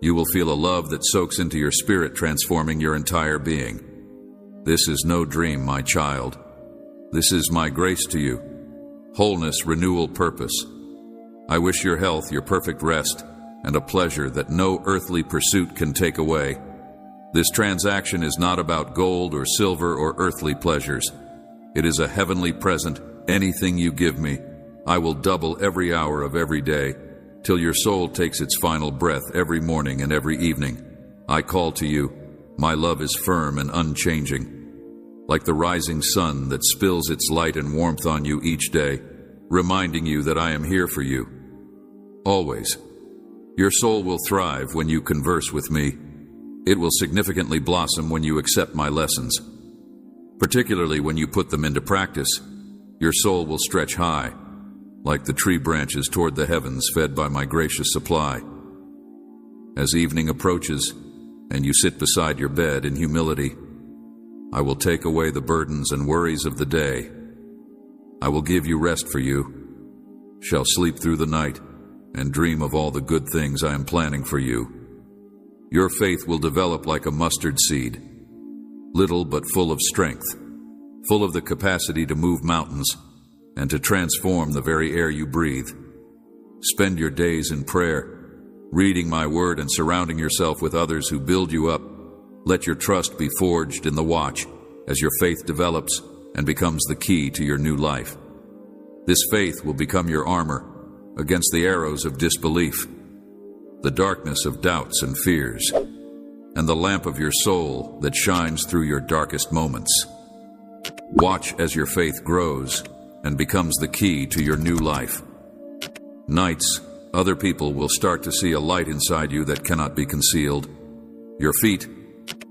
You will feel a love that soaks into your spirit, transforming your entire being. This is no dream, my child. This is my grace to you. Wholeness, renewal, purpose. I wish your health, your perfect rest, and a pleasure that no earthly pursuit can take away. This transaction is not about gold or silver or earthly pleasures. It is a heavenly present. Anything you give me, I will double every hour of every day, till your soul takes its final breath every morning and every evening. I call to you. My love is firm and unchanging, like the rising sun that spills its light and warmth on you each day, reminding you that I am here for you. Always. Your soul will thrive when you converse with me. It will significantly blossom when you accept my lessons. Particularly when you put them into practice, your soul will stretch high, like the tree branches toward the heavens fed by my gracious supply. As evening approaches, and you sit beside your bed in humility, I will take away the burdens and worries of the day. I will give you rest for you, shall sleep through the night, and dream of all the good things I am planning for you. Your faith will develop like a mustard seed, little but full of strength, full of the capacity to move mountains and to transform the very air you breathe. Spend your days in prayer, reading my word and surrounding yourself with others who build you up. Let your trust be forged in the watch as your faith develops and becomes the key to your new life. This faith will become your armor against the arrows of disbelief, the darkness of doubts and fears, and the lamp of your soul that shines through your darkest moments. Watch as your faith grows and becomes the key to your new life. Nights, other people will start to see a light inside you that cannot be concealed. Your feet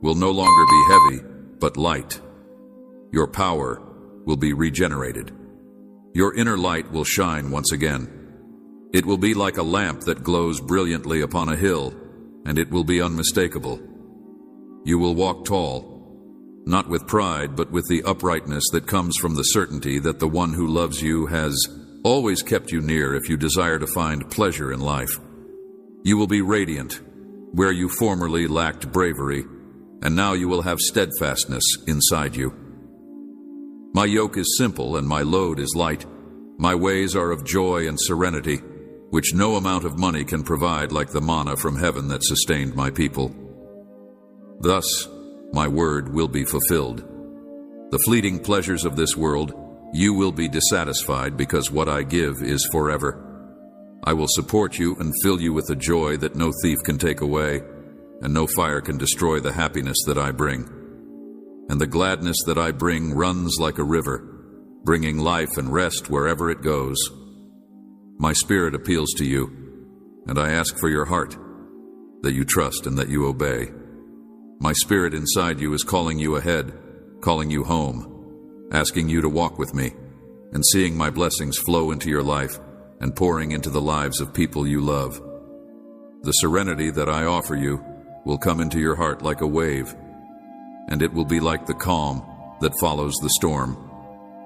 will no longer be heavy, but light. Your power will be regenerated. Your inner light will shine once again. It will be like a lamp that glows brilliantly upon a hill, and it will be unmistakable. You will walk tall, not with pride, but with the uprightness that comes from the certainty that the one who loves you has always kept you near if you desire to find pleasure in life. You will be radiant, where you formerly lacked bravery, and now you will have steadfastness inside you. My yoke is simple and my load is light. My ways are of joy and serenity, which no amount of money can provide, like the manna from heaven that sustained my people. Thus, my word will be fulfilled. The fleeting pleasures of this world, you will be dissatisfied because what I give is forever. I will support you and fill you with a joy that no thief can take away, and no fire can destroy the happiness that I bring. And the gladness that I bring runs like a river, bringing life and rest wherever it goes. My spirit appeals to you, and I ask for your heart, that you trust and that you obey. My spirit inside you is calling you ahead, calling you home, asking you to walk with me, and seeing my blessings flow into your life and pouring into the lives of people you love. The serenity that I offer you will come into your heart like a wave, and it will be like the calm that follows the storm,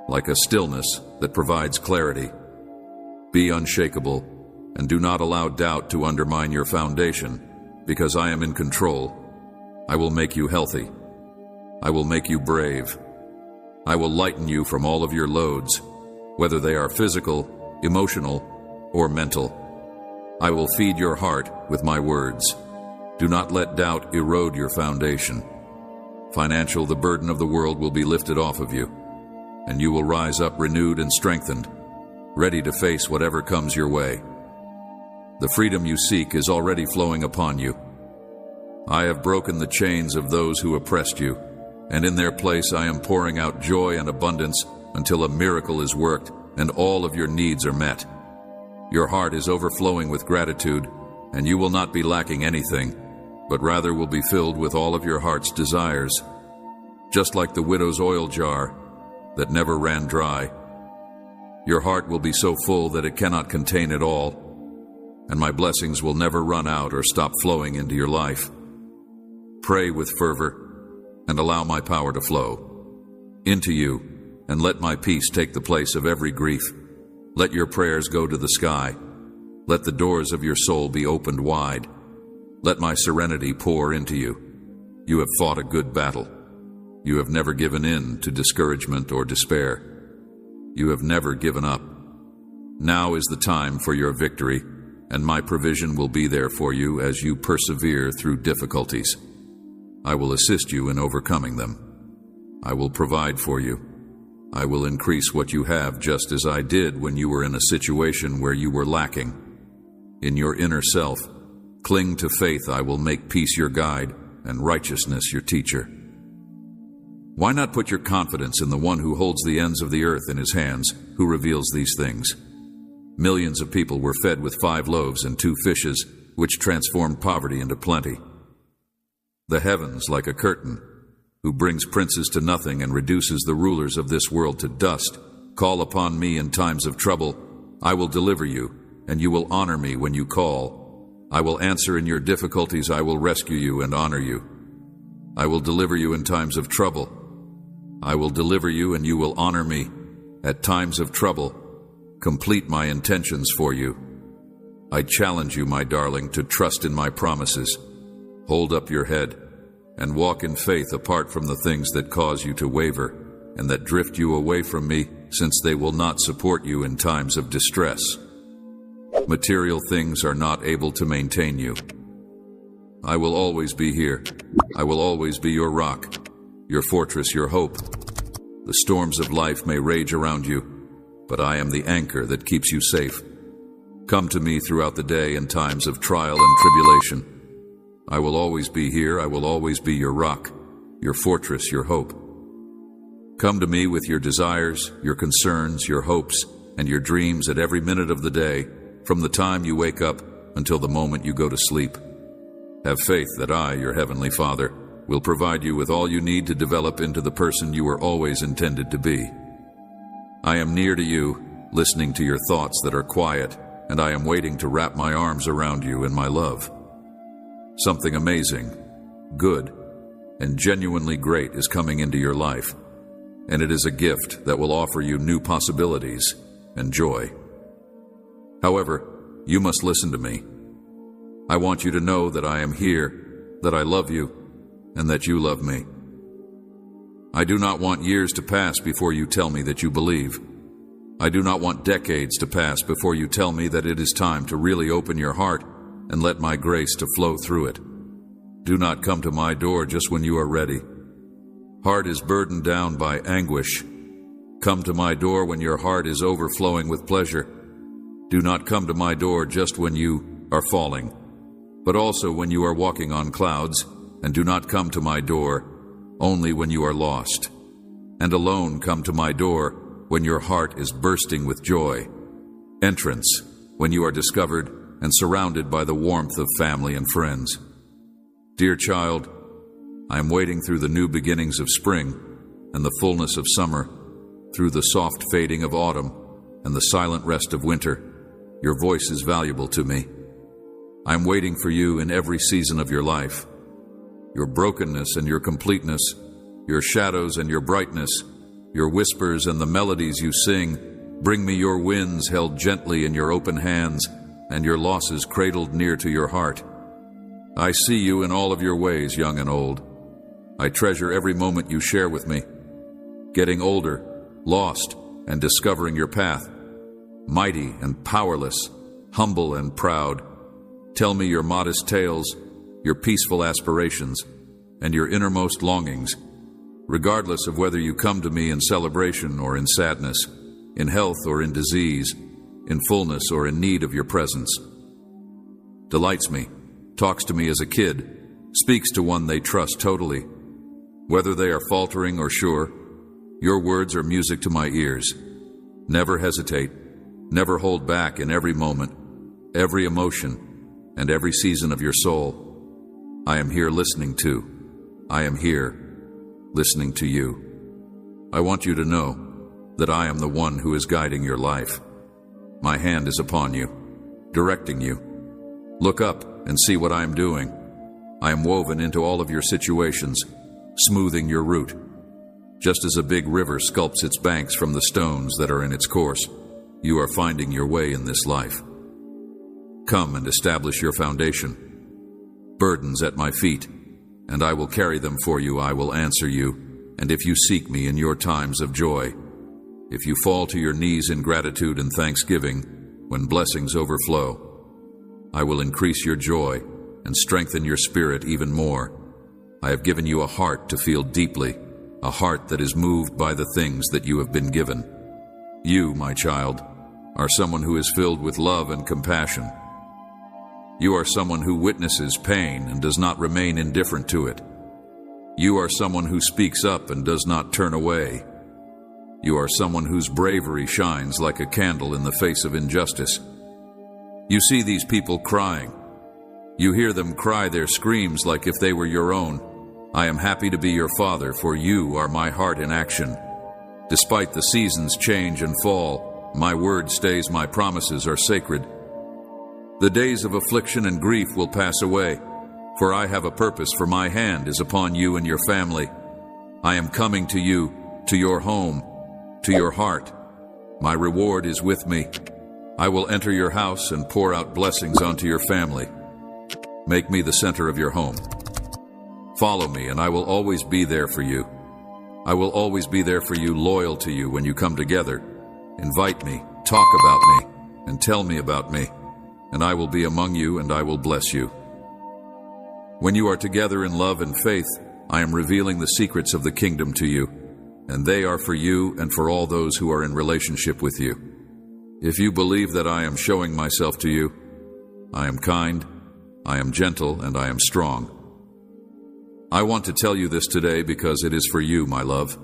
like a stillness that provides clarity. Be unshakable, and do not allow doubt to undermine your foundation, because I am in control. I will make you healthy. I will make you brave. I will lighten you from all of your loads, whether they are physical, emotional, or mental. I will feed your heart with my words. Do not let doubt erode your foundation. Financial, the burden of the world will be lifted off of you, and you will rise up renewed and strengthened, ready to face whatever comes your way. The freedom you seek is already flowing upon you. I have broken the chains of those who oppressed you, and in their place I am pouring out joy and abundance until a miracle is worked and all of your needs are met. Your heart is overflowing with gratitude, and you will not be lacking anything, but rather will be filled with all of your heart's desires, just like the widow's oil jar that never ran dry. Your heart will be so full that it cannot contain it all, and my blessings will never run out or stop flowing into your life. Pray with fervor, and allow my power to flow into you, and let my peace take the place of every grief. Let your prayers go to the sky. Let the doors of your soul be opened wide. Let my serenity pour into you. You have fought a good battle. You have never given in to discouragement or despair. You have never given up. Now is the time for your victory, and my provision will be there for you as you persevere through difficulties. I will assist you in overcoming them. I will provide for you. I will increase what you have, just as I did when you were in a situation where you were lacking. In your inner self, cling to faith. I will make peace your guide and righteousness your teacher. Why not put your confidence in the one who holds the ends of the earth in his hands, who reveals these things? Millions of people were fed with 5 loaves and 2 fishes, which transformed poverty into plenty. The heavens, like a curtain, who brings princes to nothing and reduces the rulers of this world to dust, call upon me in times of trouble. I will deliver you, and you will honor me when you call. I will answer in your difficulties. I will rescue you and honor you. I will deliver you in times of trouble. I will deliver you, and you will honor me. At times of trouble, complete my intentions for you. I challenge you, my darling, to trust in my promises. Hold up your head and walk in faith apart from the things that cause you to waver and that drift you away from me, since they will not support you in times of distress. Material things are not able to maintain you. I will always be here. I will always be your rock, your fortress, your hope. The storms of life may rage around you, but I am the anchor that keeps you safe. Come to me throughout the day in times of trial and tribulation. I will always be here. I will always be your rock, your fortress, your hope. Come to me with your desires, your concerns, your hopes, and your dreams at every minute of the day, from the time you wake up until the moment you go to sleep. Have faith that I, your Heavenly Father, will provide you with all you need to develop into the person you were always intended to be. I am near to you, listening to your thoughts that are quiet, and I am waiting to wrap my arms around you in my love. Something amazing, good, and genuinely great is coming into your life, and it is a gift that will offer you new possibilities and joy. However, you must listen to me. I want you to know that I am here, that I love you, and that you love me. I do not want years to pass before you tell me that you believe. I do not want decades to pass before you tell me that it is time to really open your heart and let my grace to flow through it. Do not come to my door just when you are ready. Heart is burdened down by anguish. Come to my door when your heart is overflowing with pleasure. Do not come to my door just when you are falling, but also when you are walking on clouds, and do not come to my door only when you are lost. And alone come to my door when your heart is bursting with joy. Entrance when you are discovered and surrounded by the warmth of family and friends. Dear child, I am waiting through the new beginnings of spring and the fullness of summer, through the soft fading of autumn and the silent rest of winter. Your voice is valuable to me. I am waiting for you in every season of your life. Your brokenness and your completeness, your shadows and your brightness, your whispers and the melodies you sing. Bring me your wins held gently in your open hands, and your losses cradled near to your heart. I see you in all of your ways, young and old. I treasure every moment you share with me. Getting older, lost, and discovering your path. Mighty and powerless, humble and proud. Tell me your modest tales, your peaceful aspirations, and your innermost longings, regardless of whether you come to me in celebration or in sadness, in health or in disease, in fullness or in need of your presence. Delights me, talks to me as a kid, speaks to one they trust totally. Whether they are faltering or sure, your words are music to my ears. Never hesitate, never hold back in every moment, every emotion, and every season of your soul. I am here listening to. I am here listening to you. I want you to know that I am the one who is guiding your life. My hand is upon you, directing you. Look up and see what I am doing. I am woven into all of your situations, smoothing your route. Just as a big river sculpts its banks from the stones that are in its course, you are finding your way in this life. Come and establish your foundation. Burdens at my feet, and I will carry them for you. I will answer you, and if you seek me in your times of joy, if you fall to your knees in gratitude and thanksgiving, when blessings overflow, I will increase your joy and strengthen your spirit even more. I have given you a heart to feel deeply, a heart that is moved by the things that you have been given. You, my child, are someone who is filled with love and compassion. You are someone who witnesses pain and does not remain indifferent to it. You are someone who speaks up and does not turn away. You are someone whose bravery shines like a candle in the face of injustice. You see these people crying. You hear them cry their screams like if they were your own. I am happy to be your father, for you are my heart in action. Despite the seasons change and fall, my word stays, my promises are sacred. The days of affliction and grief will pass away, for I have a purpose, for my hand is upon you and your family. I am coming to you, to your home, to your heart. My reward is with me. I will enter your house and pour out blessings onto your family. Make me the center of your home. Follow me, and I will always be there for you. I will always be there for you, loyal to you when you come together. Invite me, talk about me, and tell me about me, and I will be among you and I will bless you. When you are together in love and faith, I am revealing the secrets of the kingdom to you, and they are for you and for all those who are in relationship with you. If you believe that I am showing myself to you, I am kind, I am gentle, and I am strong. I want to tell you this today because it is for you, my love.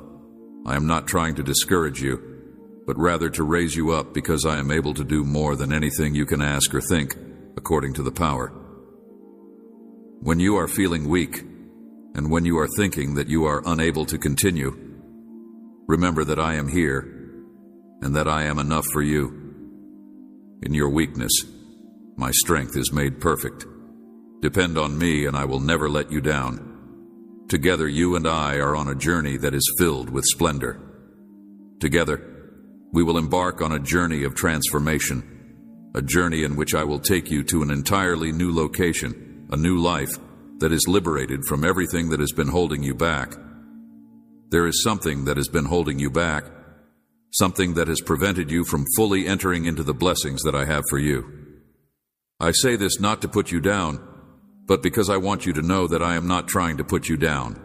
I am not trying to discourage you, but rather to raise you up, because I am able to do more than anything you can ask or think, according to the power. When you are feeling weak, and when you are thinking that you are unable to continue, remember that I am here, and that I am enough for you. In your weakness, my strength is made perfect. Depend on me, and I will never let you down. Together, you and I are on a journey that is filled with splendor. Together, we will embark on a journey of transformation, a journey in which I will take you to an entirely new location, a new life that is liberated from everything that has been holding you back. There is something that has been holding you back, something that has prevented you from fully entering into the blessings that I have for you. I say this not to put you down, but because I want you to know that I am not trying to put you down.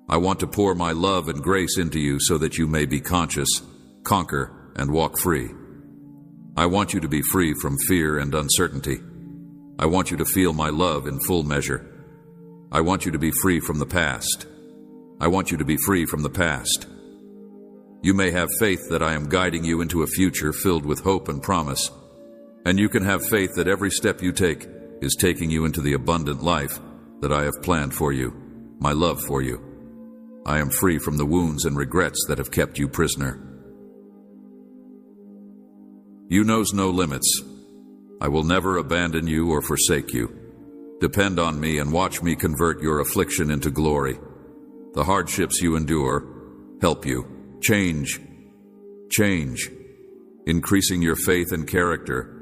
I want to pour my love and grace into you so that you may be conscious, conquer, and walk free. I want you to be free from fear and uncertainty. I want you to feel my love in full measure. I want you to be free from the past. I want you to be free from the past. You may have faith that I am guiding you into a future filled with hope and promise, and you can have faith that every step you take is taking you into the abundant life that I have planned for you, my love for you. I am free from the wounds and regrets that have kept you prisoner. You knows no limits. I will never abandon you or forsake you. Depend on me and watch me convert your affliction into glory. The hardships you endure help you change, increasing your faith and character,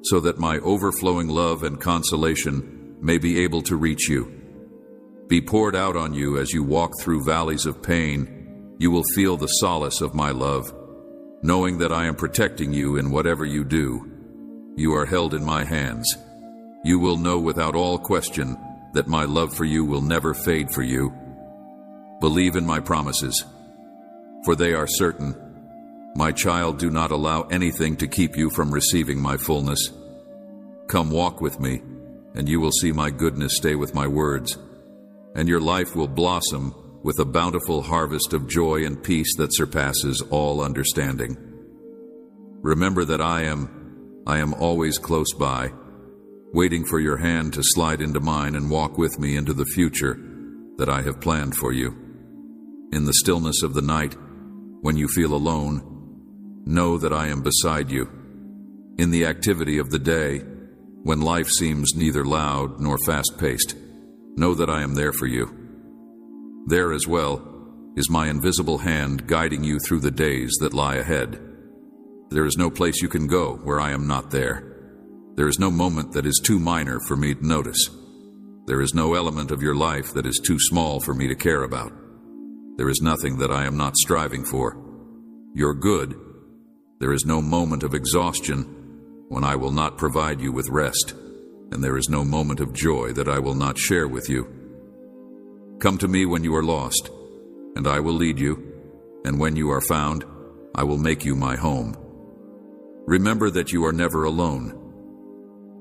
so that my overflowing love and consolation may be able to reach you. Be poured out on you as you walk through valleys of pain. You will feel the solace of my love, knowing that I am protecting you in whatever you do. You are held in my hands. You will know without all question that my love for you will never fade for you. Believe in my promises, for they are certain. My child, do not allow anything to keep you from receiving my fullness. Come walk with me, and you will see my goodness stay with my words, and your life will blossom with a bountiful harvest of joy and peace that surpasses all understanding. Remember that I am always close by, waiting for your hand to slide into mine and walk with me into the future that I have planned for you. In the stillness of the night, when you feel alone, know that I am beside you. In the activity of the day, when life seems neither loud nor fast-paced, know that I am there for you. There as well is my invisible hand guiding you through the days that lie ahead. There is no place you can go where I am not there. There is no moment that is too minor for me to notice. There is no element of your life that is too small for me to care about. There is nothing that I am not striving for. Your good. There is no moment of exhaustion when I will not provide you with rest, and there is no moment of joy that I will not share with you. Come to me when you are lost, and I will lead you, and when you are found, I will make you my home. Remember that you are never alone.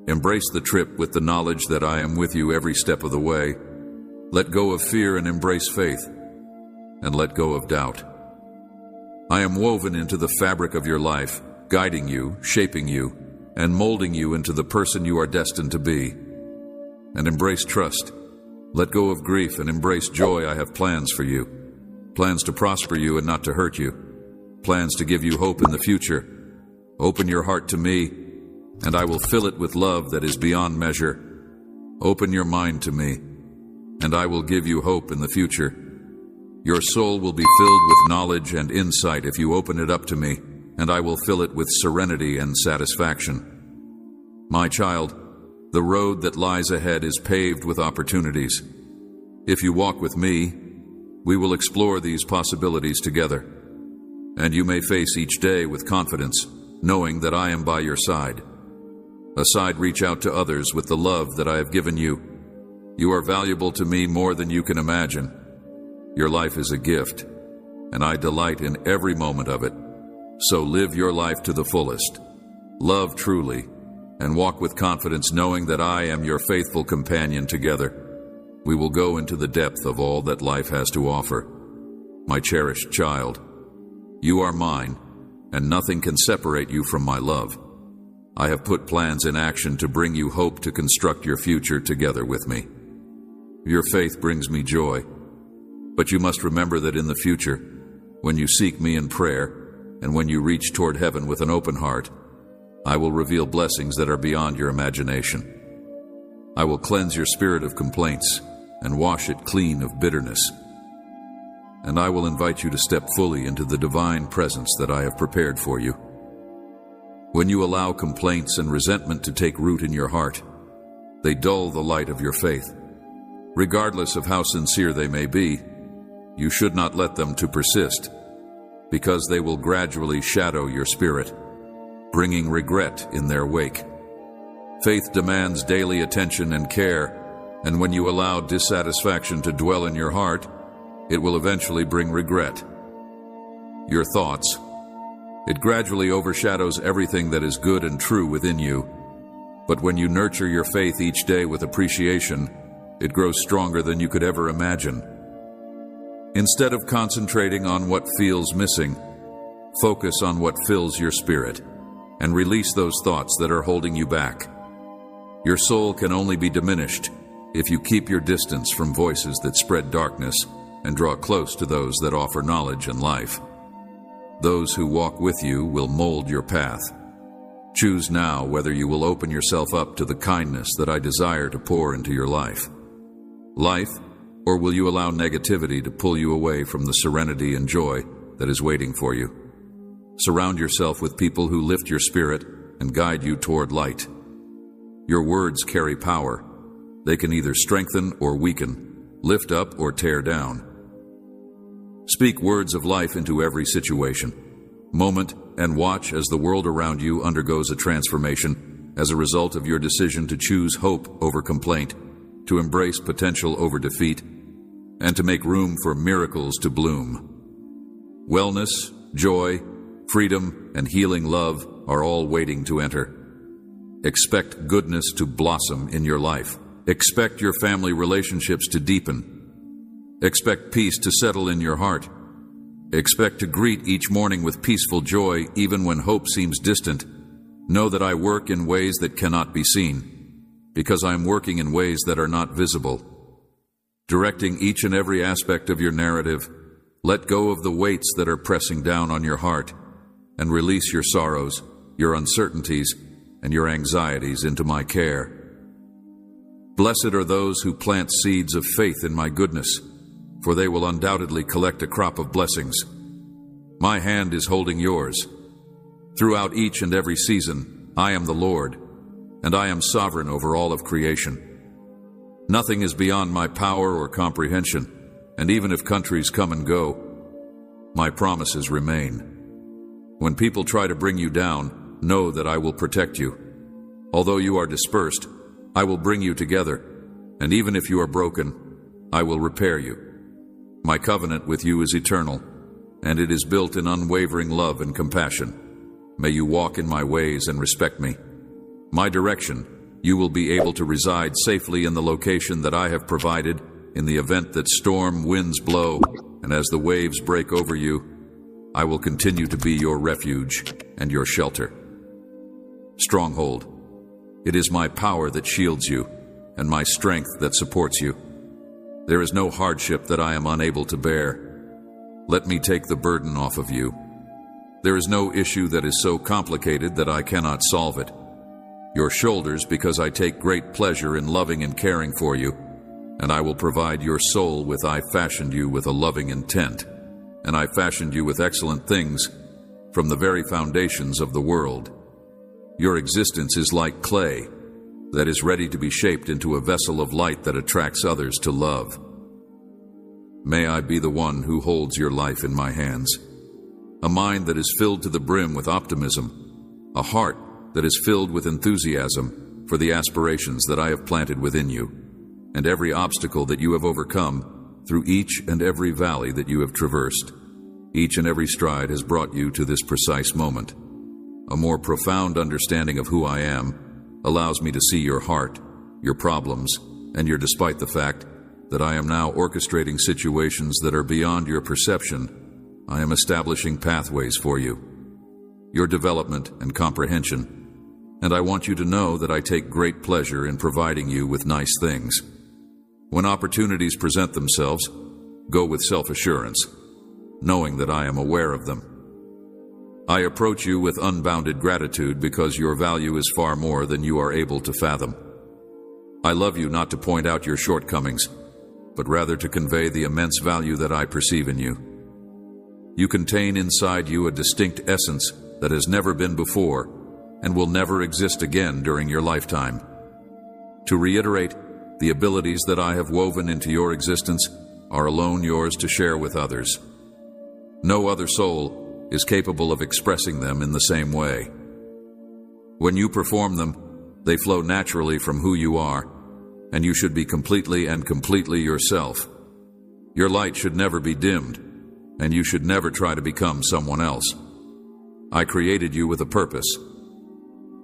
Embrace the trip with the knowledge that I am with you every step of the way. Let go of fear and embrace faith, and let go of doubt. I am woven into the fabric of your life, guiding you, shaping you, and molding you into the person you are destined to be. And embrace trust. Let go of grief and embrace joy. I have plans for you. Plans to prosper you and not to hurt you. Plans to give you hope in the future. Open your heart to me, and I will fill it with love that is beyond measure. Open your mind to me, and I will give you hope in the future. Your soul will be filled with knowledge and insight if you open it up to me, and I will fill it with serenity and satisfaction. My child, the road that lies ahead is paved with opportunities. If you walk with me, we will explore these possibilities together, and you may face each day with confidence, knowing that I am by your side. Aside, reach out to others with the love that I have given you. You are valuable to me more than you can imagine. Your life is a gift, and I delight in every moment of it. So live your life to the fullest. Love truly, and walk with confidence, knowing that I am your faithful companion. Together, we will go into the depth of all that life has to offer. My cherished child, you are mine, and nothing can separate you from my love. I have put plans in action to bring you hope, to construct your future together with me. Your faith brings me joy, but you must remember that in the future, when you seek me in prayer, and when you reach toward heaven with an open heart, I will reveal blessings that are beyond your imagination. I will cleanse your spirit of complaints and wash it clean of bitterness. And I will invite you to step fully into the divine presence that I have prepared for you. When you allow complaints and resentment to take root in your heart, they dull the light of your faith. Regardless of how sincere they may be, you should not let them to persist, because they will gradually shadow your spirit, bringing regret in their wake. Faith demands daily attention and care, and when you allow dissatisfaction to dwell in your heart, it will eventually bring regret. Your thoughts. It gradually overshadows everything that is good and true within you. But when you nurture your faith each day with appreciation, it grows stronger than you could ever imagine. Instead of concentrating on what feels missing, focus on what fills your spirit, and release those thoughts that are holding you back. Your soul can only be diminished if you keep your distance from voices that spread darkness and draw close to those that offer knowledge and life. Those who walk with you will mold your path. Choose now whether you will open yourself up to the kindness that I desire to pour into your life. Or will you allow negativity to pull you away from the serenity and joy that is waiting for you? Surround yourself with people who lift your spirit and guide you toward light. Your words carry power. They can either strengthen or weaken, lift up or tear down. Speak words of life into every situation, moment, and watch as the world around you undergoes a transformation as a result of your decision to choose hope over complaint, to embrace potential over defeat, and to make room for miracles to bloom. Wellness, joy, freedom, and healing love are all waiting to enter. Expect goodness to blossom in your life. Expect your family relationships to deepen. Expect peace to settle in your heart. Expect to greet each morning with peaceful joy, even when hope seems distant. Know that I work in ways that cannot be seen, because I am working in ways that are not visible. Directing each and every aspect of your narrative, let go of the weights that are pressing down on your heart, and release your sorrows, your uncertainties, and your anxieties into my care. Blessed are those who plant seeds of faith in my goodness, for they will undoubtedly collect a crop of blessings. My hand is holding yours. Throughout each and every season, I am the Lord, and I am sovereign over all of creation. Nothing is beyond my power or comprehension, and even if countries come and go, my promises remain. When people try to bring you down, know that I will protect you. Although you are dispersed, I will bring you together, and even if you are broken, I will repair you. My covenant with you is eternal, and it is built in unwavering love and compassion. May you walk in my ways and respect me. My direction, you will be able to reside safely in the location that I have provided in the event that storm winds blow and as the waves break over you. I will continue to be your refuge and your shelter. Stronghold. It is my power that shields you, and my strength that supports you. There is no hardship that I am unable to bear. Let me take the burden off of you. There is no issue that is so complicated that I cannot solve it. Your shoulders, because I take great pleasure in loving and caring for you, and I will provide your soul with I fashioned you with a loving intent, and I fashioned you with excellent things from the very foundations of the world. Your existence is like clay that is ready to be shaped into a vessel of light that attracts others to love. May I be the one who holds your life in my hands. A mind that is filled to the brim with optimism, a heart that is filled with enthusiasm for the aspirations that I have planted within you, and every obstacle that you have overcome through each and every valley that you have traversed. Each and every stride has brought you to this precise moment. A more profound understanding of who I am allows me to see your heart, your problems, and despite the fact that I am now orchestrating situations that are beyond your perception, I am establishing pathways for you, your development and comprehension. And I want you to know that I take great pleasure in providing you with nice things. When opportunities present themselves, go with self-assurance, knowing that I am aware of them. I approach you with unbounded gratitude because your value is far more than you are able to fathom. I love you not to point out your shortcomings, but rather to convey the immense value that I perceive in you. You contain inside you a distinct essence that has never been before and will never exist again during your lifetime. To reiterate, the abilities that I have woven into your existence are alone yours to share with others. No other soul is capable of expressing them in the same way. When you perform them, they flow naturally from who you are, and you should be completely yourself. Your light should never be dimmed, and you should never try to become someone else. I created you with a purpose.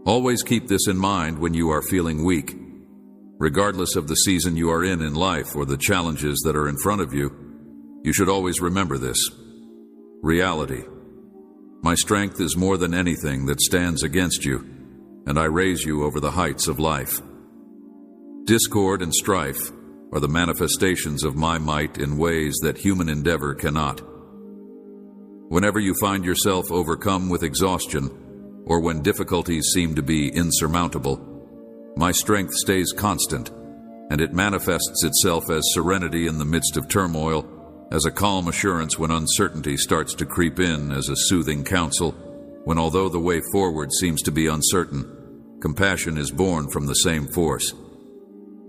Always keep this in mind when you are feeling weak. Regardless of the season you are in life or the challenges that are in front of you, you should always remember this. Reality. My strength is more than anything that stands against you, and I raise you over the heights of life. Discord and strife are the manifestations of my might in ways that human endeavor cannot. Whenever you find yourself overcome with exhaustion, or when difficulties seem to be insurmountable, my strength stays constant, and it manifests itself as serenity in the midst of turmoil, as a calm assurance when uncertainty starts to creep in, as a soothing counsel when, although the way forward seems to be uncertain, compassion is born from the same force.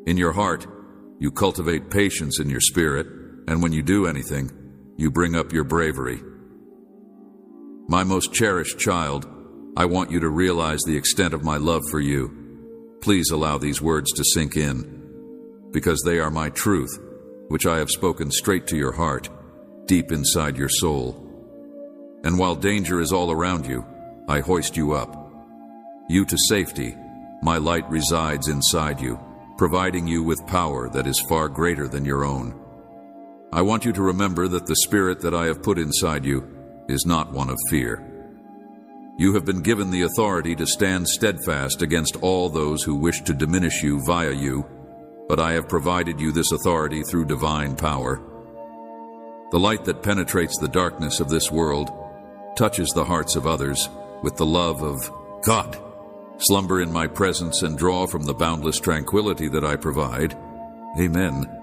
In your heart, you cultivate patience in your spirit, and when you do anything, you bring up your bravery. My most cherished child, I want you to realize the extent of my love for you. Please allow these words to sink in, because they are my truth, which I have spoken straight to your heart, deep inside your soul. And while danger is all around you, I hoist you up. You to safety, my light resides inside you, providing you with power that is far greater than your own. I want you to remember that the spirit that I have put inside you is not one of fear. You have been given the authority to stand steadfast against all those who wish to diminish you via you, but I have provided you this authority through divine power. The light that penetrates the darkness of this world touches the hearts of others with the love of God. Slumber in my presence and draw from the boundless tranquility that I provide. Amen.